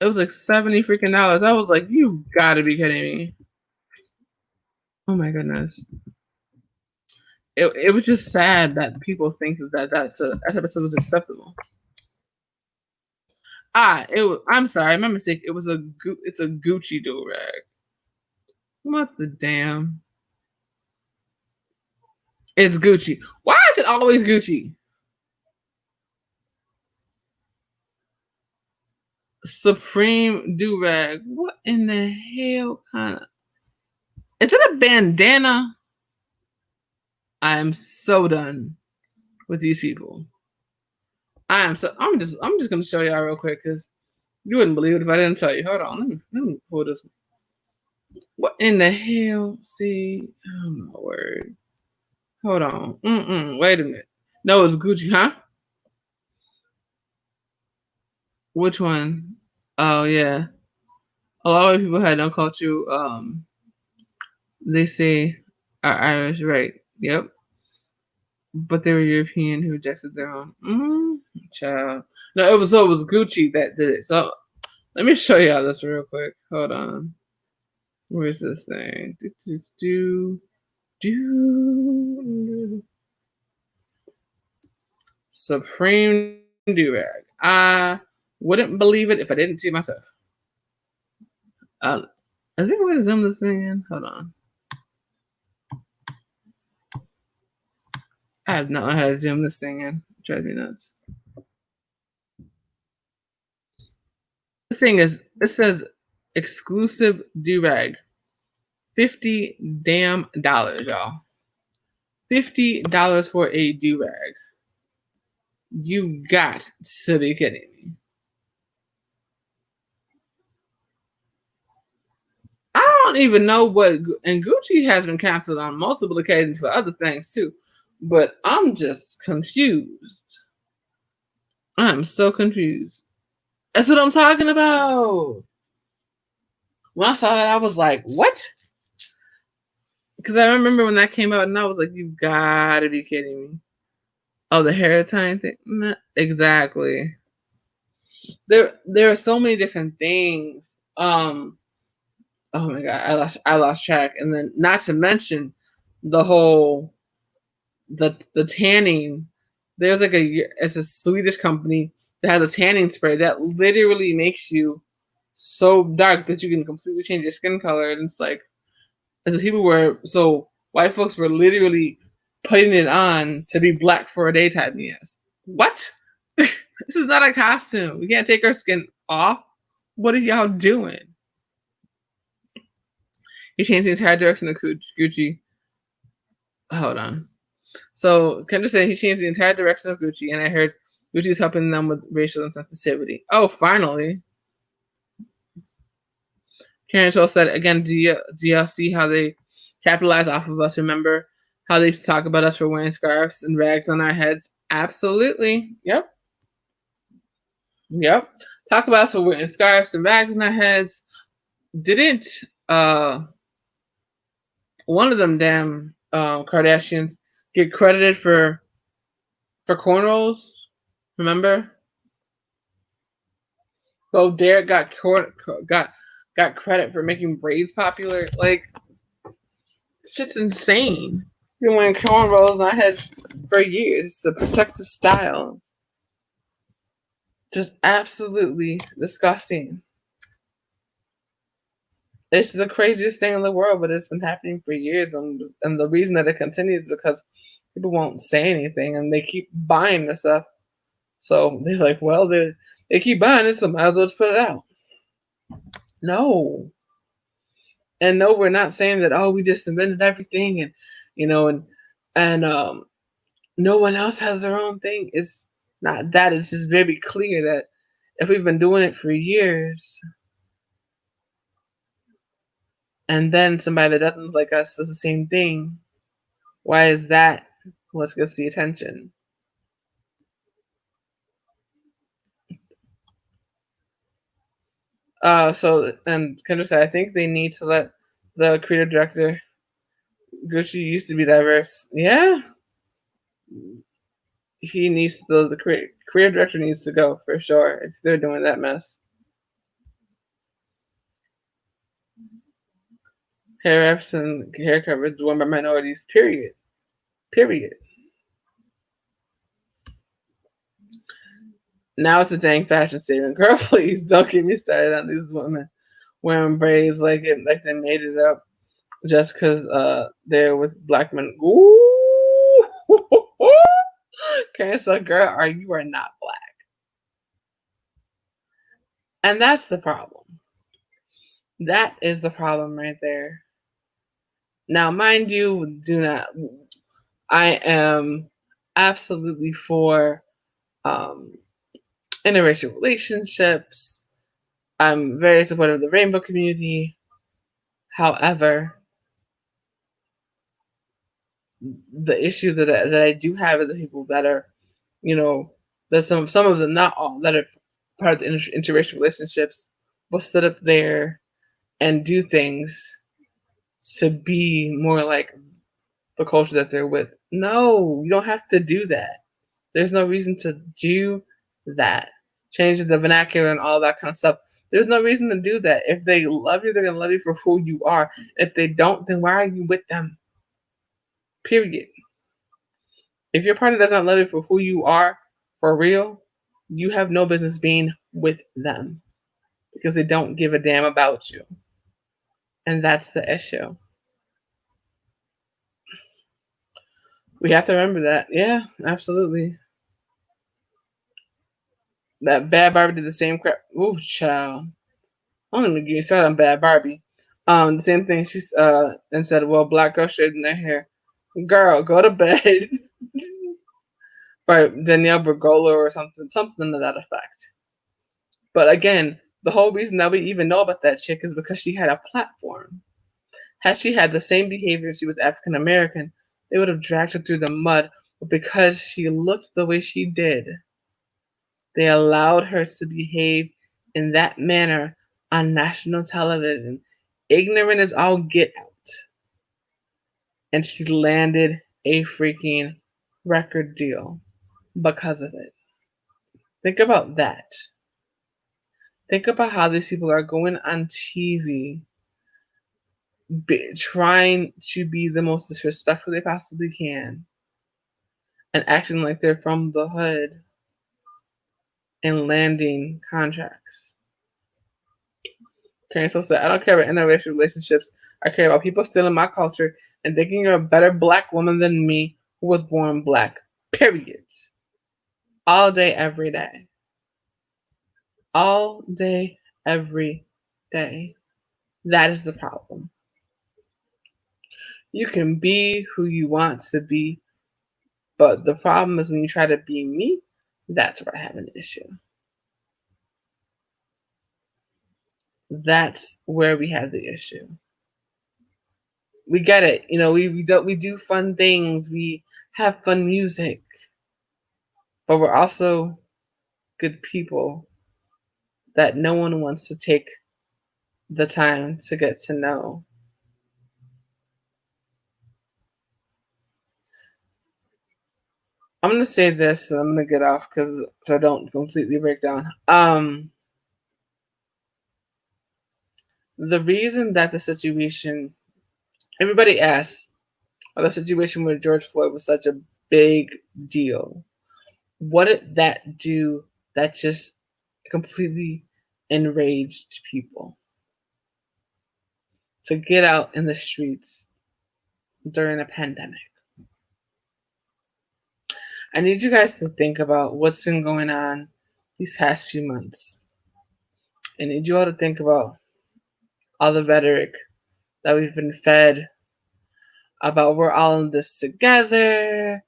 It was like $70 freaking dollars. I was like, you gotta be kidding me. Oh my goodness. It was just sad that people think that episode was acceptable. I'm sorry, my mistake. It's a Gucci do rag. What the damn? It's Gucci. Why is it always Gucci? Supreme do rag. What in the hell kind of? Is it a bandana? I am so done with these people. I'm just gonna show y'all real quick because you wouldn't believe it if I didn't tell you. Hold on, let me pull this. What in the hell? See, oh my word. Hold on. Wait a minute. No, it's Gucci, huh? Which one? Oh yeah. A lot of people had no culture. They say are Irish, right? Yep. But they were European who rejected their own. Child. No, it was Gucci that did it. So let me show y'all this real quick. Hold on. Where's this thing? Supreme do-rag. I wouldn't believe it if I didn't see it myself. I think I'm going to zoom this thing in. Hold on. I have not known how to zoom this thing in. It drives me nuts. The thing is, it says exclusive do-rag. $50 damn dollars, y'all. $50 for a do-rag. You got to be kidding me. I don't even know what, and Gucci has been canceled on multiple occasions for other things too, but I'm just confused. I'm so confused. That's what I'm talking about. When I saw that, I was like, what? Because I remember when that came out and I was like, you gotta be kidding me. Oh, the hair tying thing? Nah, exactly. There are so many different things. Oh my god, I lost track. And then not to mention the whole the tanning. There's like it's a Swedish company that has a tanning spray that literally makes you so dark that you can completely change your skin color. And it's like, white folks were literally putting it on to be black for a daytime. Yes. What? This is not a costume. We can't take our skin off. What are y'all doing? He changed the entire direction of Gucci. Hold on. So Kendra said he changed the entire direction of Gucci, and I heard Gucci's helping them with racial insensitivity. Oh, finally. Karen Scholl said, again, do y'all see how they capitalize off of us? Remember how they talk about us for wearing scarves and rags on our heads? Absolutely. Yep. Talk about us for wearing scarves and rags on our heads. Didn't one of them damn Kardashians get credited for cornrows? Remember? So Derek got credit for making braids popular. Like, shit's insane. Been wearing cornrows on my head for years. It's a protective style. Just absolutely disgusting. It's the craziest thing in the world, but it's been happening for years, and the reason that it continues is because people won't say anything and they keep buying the stuff. So they're like, well, they keep buying it, so might as well just put it out. No. And no, we're not saying that, oh, we just invented everything and and no one else has their own thing. It's not that. It's just very clear that if we've been doing it for years and then somebody that doesn't look like us does the same thing, why is that what gets the attention? So, and Kendra said, I think they need to let the creative director, Gucci used to be diverse. Yeah, he needs the creative director needs to go for sure if they're doing that mess. Hair wraps and hair coverage worn by minorities. Period. Period. Now it's a dang fashion statement. Girl, please don't get me started on these women wearing braids like they made it up just because they're with black men. Ooh, cancel, girl, or you are not black, and that's the problem. That is the problem right there. Now, mind you, do not. I am absolutely for interracial relationships. I'm very supportive of the rainbow community. However, the issue that I do have is the people that are, that some of them, not all, that are part of the interracial relationships will sit up there and do things to be more like the culture that they're with. No, you don't have to do that. There's no reason to do that. Change the vernacular and all that kind of stuff. There's no reason to do that. If they love you, they're going to love you for who you are. If they don't, then why are you with them? Period. If your partner does not love you for who you are, for real, you have no business being with them because they don't give a damn about you. And that's the issue. We have to remember that. Yeah, absolutely. That Bad Barbie did the same crap. Ooh, child. I don't even get you started on Bad Barbie. The same thing. She's and said, "Well, black girls straightening their hair." Girl, go to bed. Or Danielle Bergola or something to that effect. But again, the whole reason that we even know about that chick is because she had a platform. Had she had the same behavior, she was African American, they would have dragged her through the mud. But because she looked the way she did, they allowed her to behave in that manner on national television. Ignorant as all get out. And she landed a freaking record deal because of it. Think about that. Think about how these people are going on TV trying to be the most disrespectful they possibly can and acting like they're from the hood and landing contracts. Okay, so I don't care about interracial relationships. I care about people stealing my culture and thinking you're a better black woman than me who was born black. Period. All day, every day. All day, every day. That is the problem. You can be who you want to be, but the problem is when you try to be me, that's where I have an issue. That's where we have the issue. We get it, we do fun things, we have fun music, but we're also good people that no one wants to take the time to get to know. I'm gonna say this, and I'm gonna get off because I don't completely break down. The reason that the situation, everybody asks, the situation with George Floyd was such a big deal. What did that do that just completely enraged people to get out in the streets during a pandemic. I need you guys to think about what's been going on these past few months. I need you all to think about all the rhetoric that we've been fed about we're all in this together,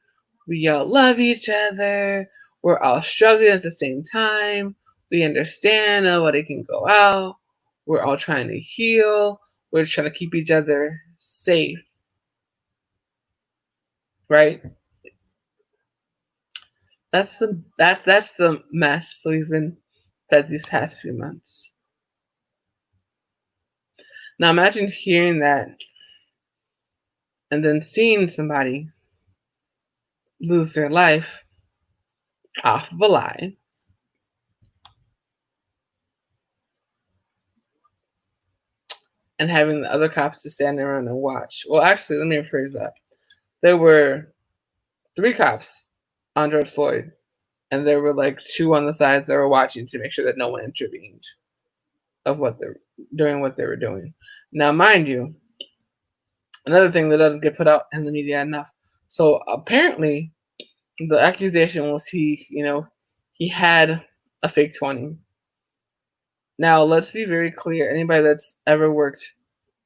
we all love each other, we're all struggling at the same time, we understand nobody can go out, we're all trying to heal, we're trying to keep each other safe, right? That's the mess we've been fed these past few months. Now imagine hearing that and then seeing somebody lose their life off of a lie. And having the other cops to stand around and watch. Well, actually, let me rephrase that. There were 3 cops on George Floyd, and there were like 2 on the sides that were watching to make sure that no one intervened during what they were doing. Now, mind you, another thing that doesn't get put out in the media enough. So apparently, the accusation was he had a fake 20. Now, let's be very clear. Anybody that's ever worked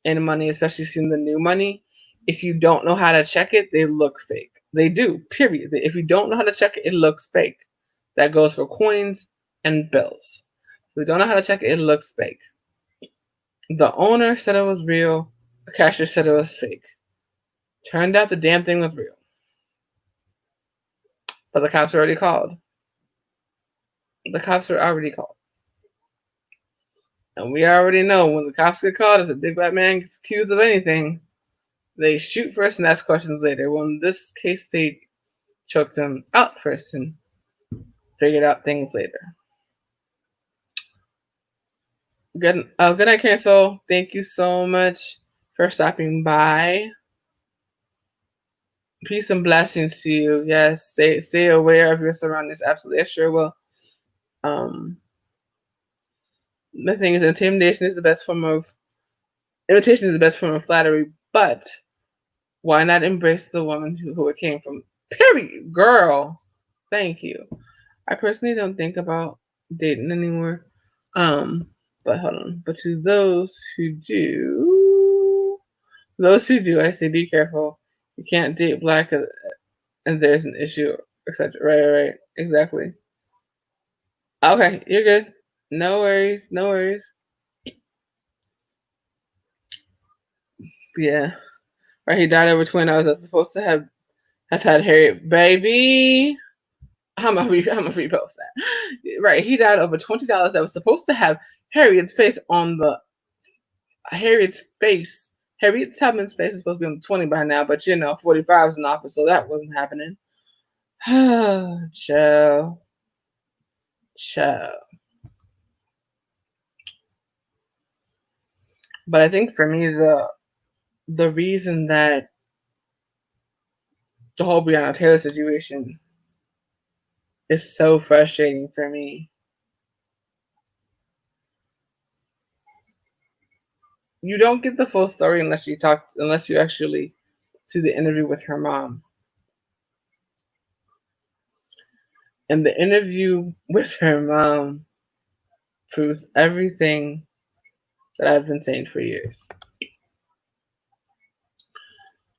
in money, especially seen the new money, if you don't know how to check it, they look fake. They do, period. If you don't know how to check it, it looks fake. That goes for coins and bills. If you don't know how to check it, it looks fake. The owner said it was real. The cashier said it was fake. Turned out the damn thing was real. But the cops were already called. And we already know when the cops get called, if the big black man gets accused of anything, they shoot first and ask questions later. Well, in this case, they choked him out first and figured out things later. Good night, Cancel. Thank you so much for stopping by. Peace and blessings to you. Yes, stay aware of your surroundings. Absolutely, I sure will. The thing is, imitation is the best form of flattery, but why not embrace the woman who it came from? Period, girl. Thank you. I personally don't think about dating anymore. But hold on. But to those who do, I say be careful. You can't date black and there's an issue, etc. Right. Exactly. Okay, you're good. No worries. Yeah. Right, he died over $20. I was supposed to have had Harriet, baby. I'm gonna repost that. Right, he died over $20 that was supposed to have Harriet Tubman's face is supposed to be on the 20 by now, but 45 is in office, so that wasn't happening. Chill. But I think for me, the reason that the whole Breonna Taylor situation is so frustrating for me, you don't get the full story unless you actually see the interview with her mom. And the interview with her mom proves everything that I've been saying for years.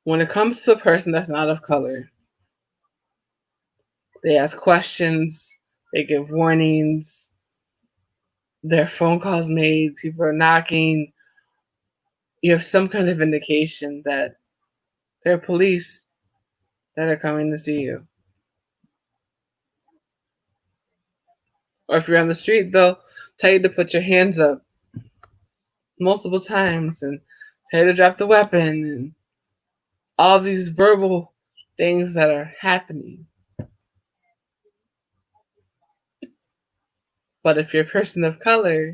When it comes to a person that's not of color, they ask questions, they give warnings, there are phone calls made, people are knocking. You have some kind of indication that there are police that are coming to see you. Or if you're on the street, they'll tell you to put your hands up multiple times and tell you to drop the weapon and all these verbal things that are happening. But if you're a person of color,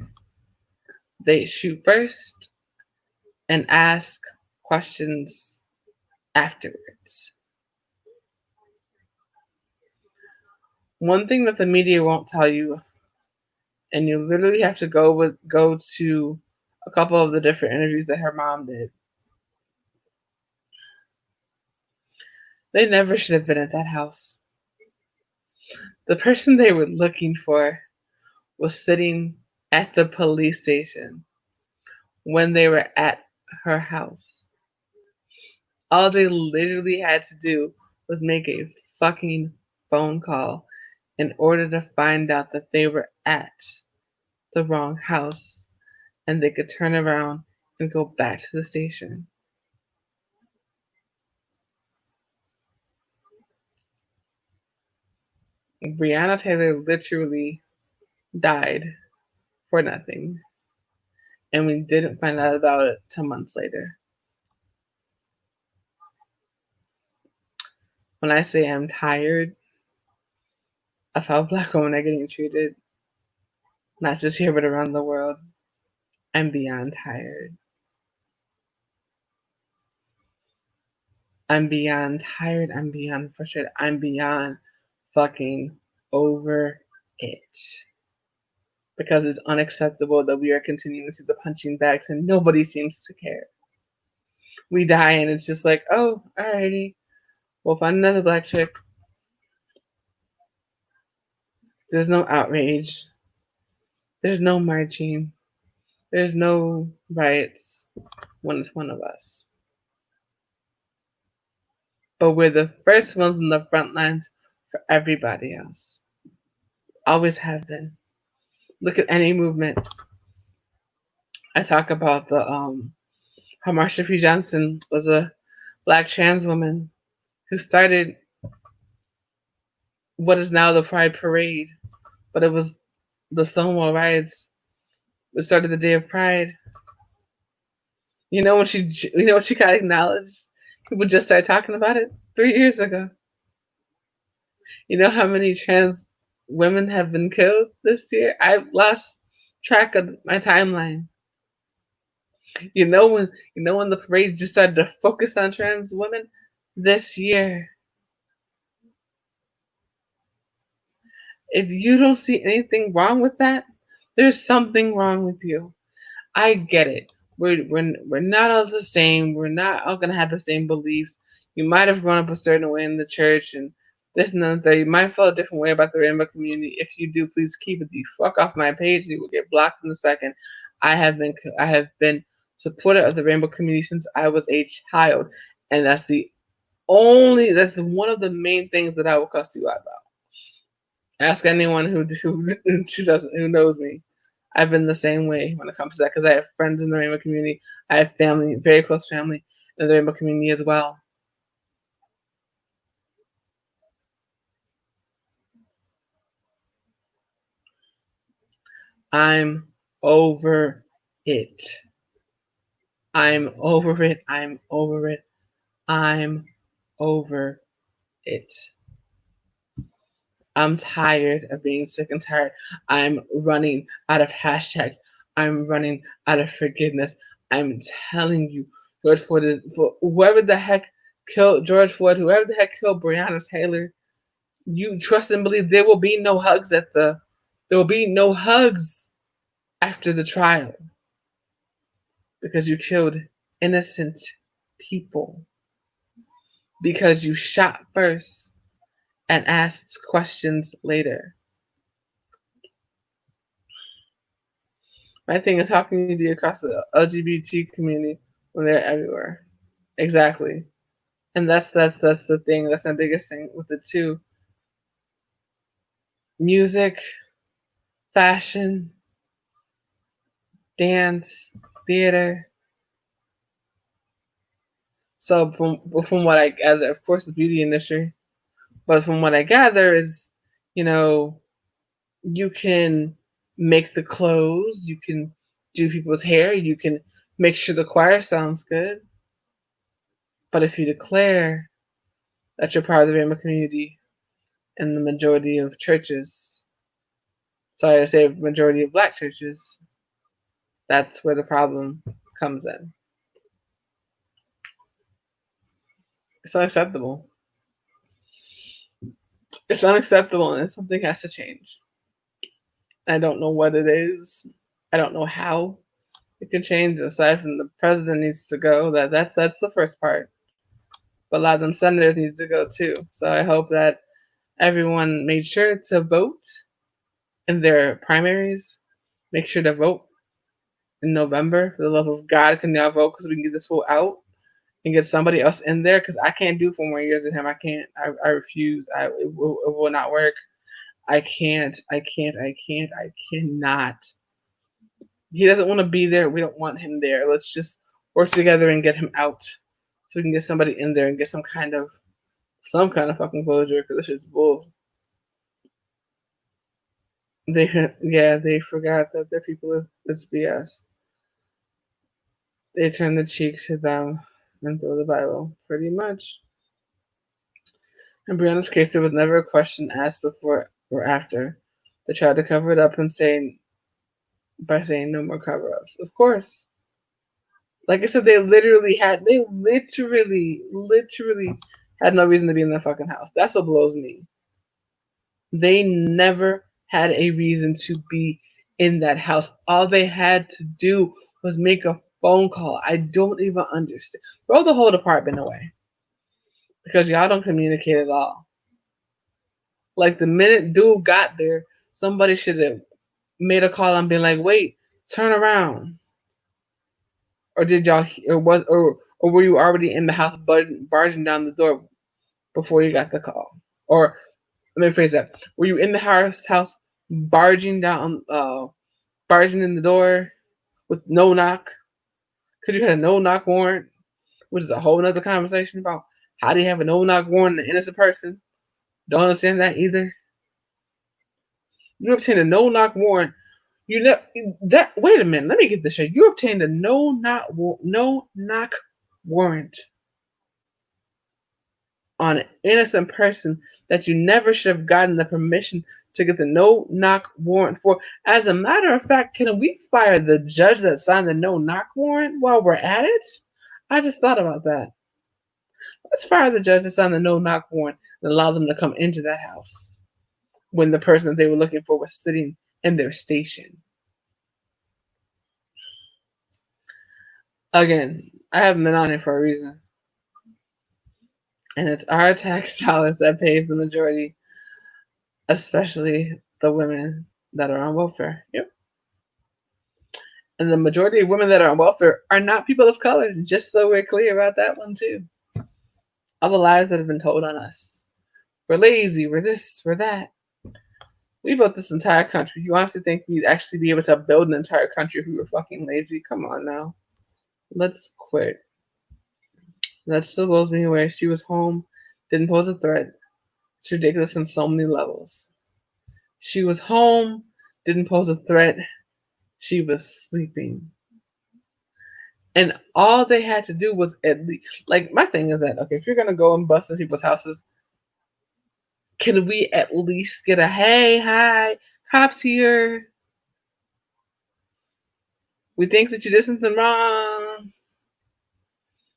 they shoot first and ask questions afterwards. One thing that the media won't tell you And you literally have to go to a couple of the different interviews that her mom did. They never should have been at that house. The person they were looking for was sitting at the police station when they were at her house. All they literally had to do was make a fucking phone call in order to find out that they were at the wrong house, and they could turn around and go back to the station. Breonna Taylor literally died for nothing, and we didn't find out about it till months later. When I say I'm tired of how Black women are getting treated, not just here but around the world, I'm beyond tired. I'm beyond tired. I'm beyond frustrated. I'm beyond fucking over it. Because it's unacceptable that we are continuing to see the punching bags and nobody seems to care. We die and it's just like, oh, alrighty, we'll find another black chick. There's no outrage. There's no marching. There's no riots when it's one of us. But we're the first ones in the front lines for everybody else. Always have been. Look at any movement. I talk about the how Marsha P. Johnson was a black trans woman who started what is now the Pride Parade, but it was the Stonewall riots. It started the Day of Pride. You know when she got acknowledged? People just started talking about it 3 years ago. You know how many trans women have been killed this year? I've lost track of my timeline. You know when the parade just started to focus on trans women this year. If you don't see anything wrong with that, there's something wrong with you. I get it. We're not all the same. We're not all gonna have the same beliefs. You might have grown up a certain way in the church and this and that. You might feel a different way about the rainbow community. If you do, please keep it the fuck off my page. You will get blocked in a second. I have been supporter of the rainbow community since I was a child, and that's one of the main things that I will cuss you out about. Ask anyone who knows me. I've been the same way when it comes to that because I have friends in the rainbow community. I have family, very close family in the rainbow community as well. I'm over it. I'm over it. I'm over it. I'm over it. I'm tired of being sick and tired. I'm running out of hashtags. I'm running out of forgiveness. I'm telling you, George Floyd for whoever the heck killed George Floyd, whoever the heck killed Breonna Taylor, you trust and believe there will be no hugs there will be no hugs after the trial because you killed innocent people, because you shot first and asked questions later. My thing is, how can you be across the LGBT community when they're everywhere? Exactly. And that's the thing. That's my biggest thing with the two. Music, fashion, dance, theater. So from what I gather, of course, the beauty industry. But from what I gather is, you can make the clothes, you can do people's hair, you can make sure the choir sounds good. But if you declare that you're part of the rainbow community in the majority of churches, sorry to say majority of black churches, that's where the problem comes in. It's unacceptable. It's unacceptable and something has to change. I don't know what it is. I don't know how it can change. Aside from the president needs to go, that's the first part. But a lot of them senators need to go too. So I hope that everyone made sure to vote in their primaries. Make sure to vote in November. For the love of God, can y'all vote because we can get this fool out and get somebody else in there? Because I can't do 4 more years with him. I can't. I refuse. It will not work. I can't. I cannot. He doesn't want to be there. We don't want him there. Let's just work together and get him out so we can get somebody in there and get some kind of fucking closure because this shit's bull. They forgot that their people is BS. They turn the cheek to them and throw the Bible, pretty much. In Brianna's case, there was never a question asked before or after. They tried to cover it up and saying no more cover-ups. Of course. Like I said, they literally had no reason to be in that fucking house. That's what blows me. They never had a reason to be in that house. All they had to do was make a phone call. I don't even understand. Throw the whole department away. Because y'all don't communicate at all. Like the minute dude got there, somebody should have made a call and been like, wait, turn around. Or did y'all or were you already in the house barging down the door before you got the call? Or let me phrase that. Were you in the house barging in the door with no knock? Because you had a no knock warrant, which is a whole nother conversation about how do you have a no knock warrant on an innocent person? Don't understand that either. You obtained a no knock warrant. Wait a minute, let me get this straight. You obtained a no knock warrant on an innocent person that you never should have gotten the permission to get the no knock warrant for. As a matter of fact, can we fire the judge that signed the no knock warrant while we're at it? I just thought about that. Let's fire the judge that signed the no knock warrant and allow them to come into that house when the person that they were looking for was sitting in their station. Again, I haven't been on it for a reason. And it's our tax dollars that pays the majority, especially the women that are on welfare. Yep. And the majority of women that are on welfare are not people of color, just so we're clear about that one too. All the lies that have been told on us. We're lazy, we're this, we're that. We built this entire country. You honestly think we'd actually be able to build an entire country if we were fucking lazy? Come on now. Let's quit. That still blows me away. She was home, didn't pose a threat. It's ridiculous on so many levels. She was home, didn't pose a threat. She was sleeping. And all they had to do was at least, like, my thing is that, okay, if you're going to go and bust in people's houses, can we at least get a, hey, hi, cops here. We think that you did something wrong.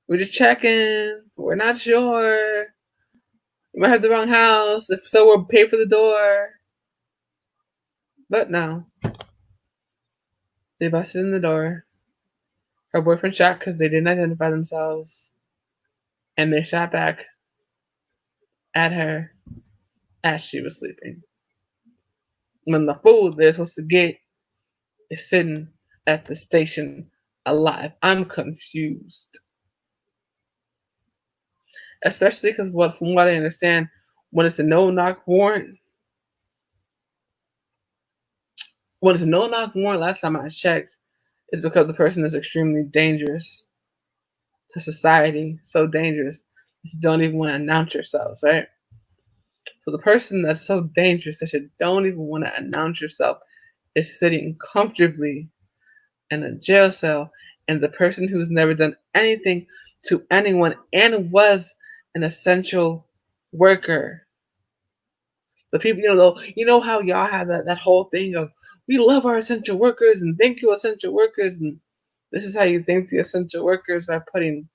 We're just checking. We're not sure. You might have the wrong house. If so, we'll pay for the door. But no. They busted in the door. Her boyfriend shot because they didn't identify themselves. And they shot back at her as she was sleeping. When the fool they're supposed to get is sitting at the station alive. I'm confused. Especially because from what I understand, when it's a no-knock warrant, last time I checked, is because the person is extremely dangerous to society. So dangerous that you don't even want to announce yourselves, right? So the person that's so dangerous that you don't even want to announce yourself is sitting comfortably in a jail cell, and the person who's never done anything to anyone and was an essential worker. The people, you know how y'all have that whole thing of we love our essential workers and thank you essential workers, and this is how you thank the essential workers by putting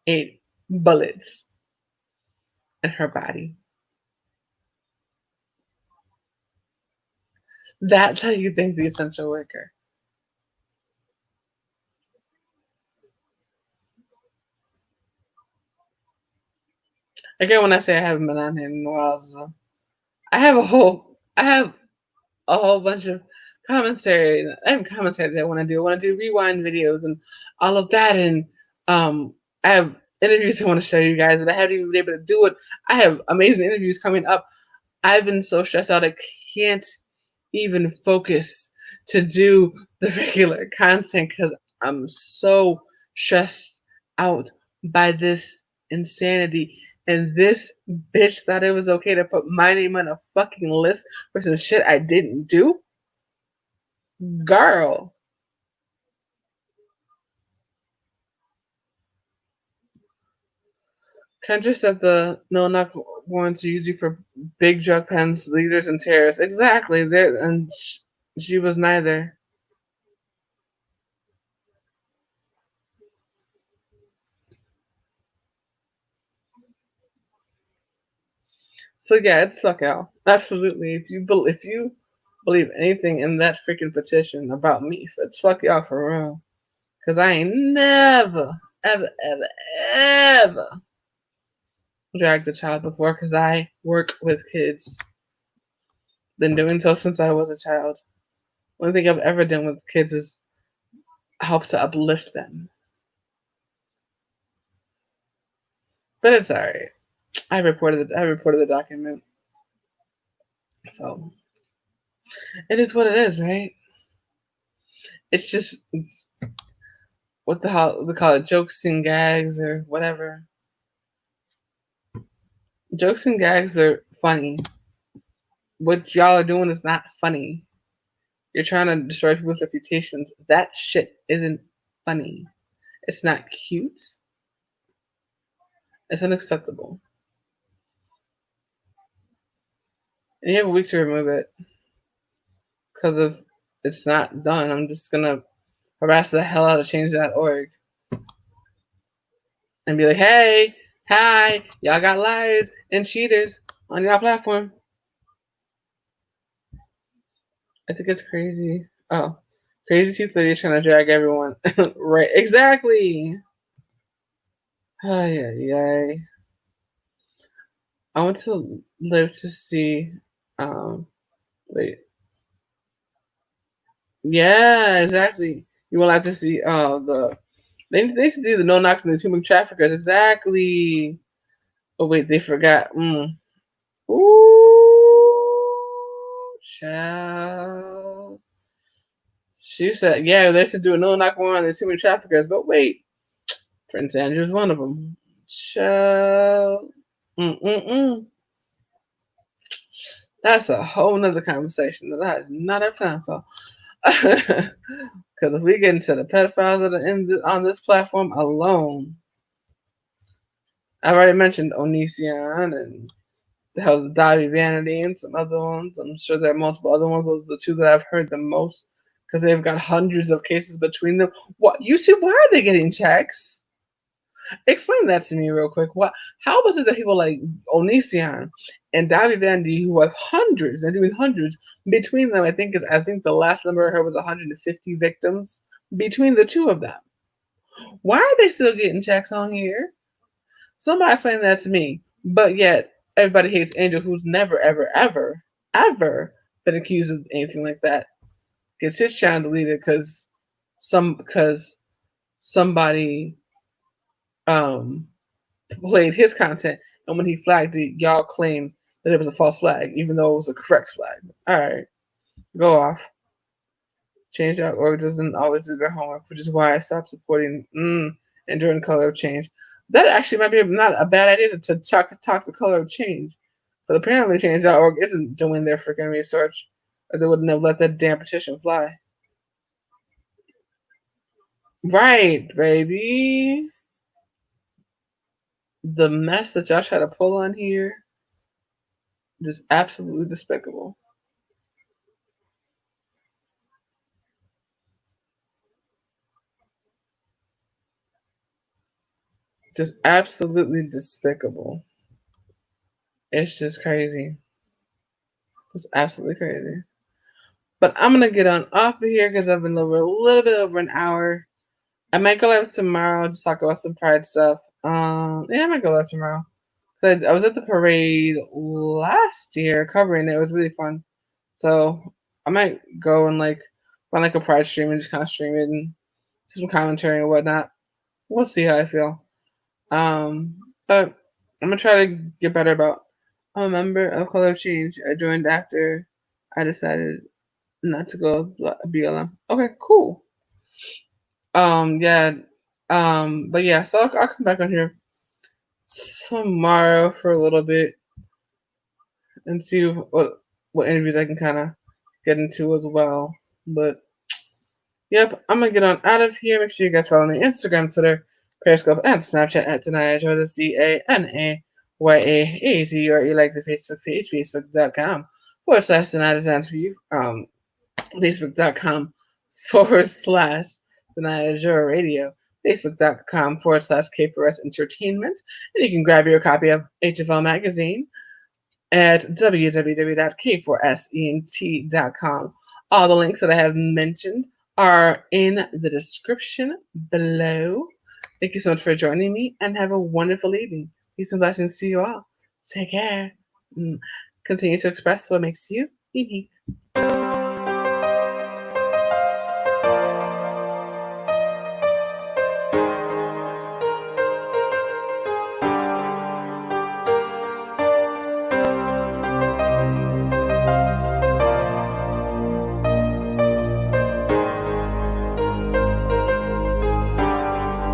8 bullets in her body. That's how you think the essential worker. Again, when I say I haven't been on here in a while, so I have a whole bunch of commentary. I have commentary that I want to do. I want to do rewind videos and all of that, and I have interviews I want to show you guys, but I haven't even been able to do it. I have amazing interviews coming up. I've been so stressed out, I can't even focus to do the regular content because I'm so stressed out by this insanity. And this bitch thought it was okay to put my name on a fucking list for some shit I didn't do? Girl. Kendra said the no knock warrants are usually for big drug pens, leaders, and terrorists. Exactly. There, and she was neither. So yeah, it's fuck out. Absolutely. If you believe anything in that freaking petition about me, it's fuck y'all for real. Cause I ain't never, ever dragged a child before. Cause I work with kids. Been doing so since I was a child. Only thing I've ever done with kids is help to uplift them. But it's alright. I reported the document. So it is what it is, right? It's just what the hell they call it, jokes and gags or whatever. Jokes and gags are funny. What y'all are doing is not funny. You're trying to destroy people's reputations. That shit isn't funny. It's not cute. It's unacceptable. And you have a week to remove it. Because if it's not done, I'm just gonna harass the hell out of change.org. And be like, hey, hi, y'all got liars and cheaters on y'all platform. I think it's crazy. Oh, crazy teeth lady trying to drag everyone. Right, exactly. Ay, ay, ay. I want to live to see. Wait. Yeah, exactly. You will have to see. They used to do the no knocks and the human traffickers. Exactly. Oh wait, they forgot. Ooh, child. She said, yeah, they should do a no knock one on the human traffickers. But wait, Prince Andrew's one of them. Child. Mm-mm-mm. That's a whole nother conversation that I do not have time for. Because if we get into the pedophiles that are on this platform alone, I've already mentioned Onision and the hell the Davi Vanity and some other ones. I'm sure there are multiple other ones. Those are the two that I've heard the most because they've got hundreds of cases between them. What you see? Why are they getting checks? Explain that to me real quick. What? How was it that people like Onision and Davi Vanity, who have hundreds, they're doing hundreds between them? I think the last number I heard was 150 victims between the two of them. Why are they still getting checks on here? Somebody explain that to me. But yet everybody hates Angel, who's never, ever, ever, ever been accused of anything like that. Gets his channel deleted because somebody played his content, and when he flagged it, y'all claimed that it was a false flag, even though it was a correct flag. All right, go off. Change.org doesn't always do their homework, which is why I stopped supporting Enduring Color of Change. That actually might be not a bad idea to talk the Color of Change. But apparently Change.org isn't doing their freaking research, or they wouldn't have let that damn petition fly. Right, baby. The mess that y'all try to pull on here is absolutely despicable. Just absolutely despicable. It's just crazy. It's absolutely crazy. But I'm gonna get on off of here because I've been over a little bit over an hour. I might go live tomorrow, just talk about some Pride stuff. Yeah, I might go live tomorrow. I was at the parade last year covering it. It was really fun. So I might go and like run like a Pride stream and just kind of stream it and do some commentary and whatnot. We'll see how I feel. But I'm gonna try to get better about. I'm a member of Color of Change. I joined after I decided not to go BLM. Okay, cool. Yeah. But yeah, so I'll come back on here tomorrow for a little bit and see what interviews I can kind of get into as well. But yep, I'm gonna get on out of here. Make sure you guys follow me on Instagram, Twitter, Periscope, and Snapchat at Danaya. Join the DANAYAAZ, or you like the Facebook page, facebook.com/Danaya stands for you. Facebook.com/Danaya Azure Radio. Facebook.com/K4S Entertainment. And you can grab your copy of HFL Magazine at www.k4sent.com. All the links that I have mentioned are in the description below. Thank you so much for joining me and have a wonderful evening. Peace and blessings to you all. Take care. Continue to express what makes you unique.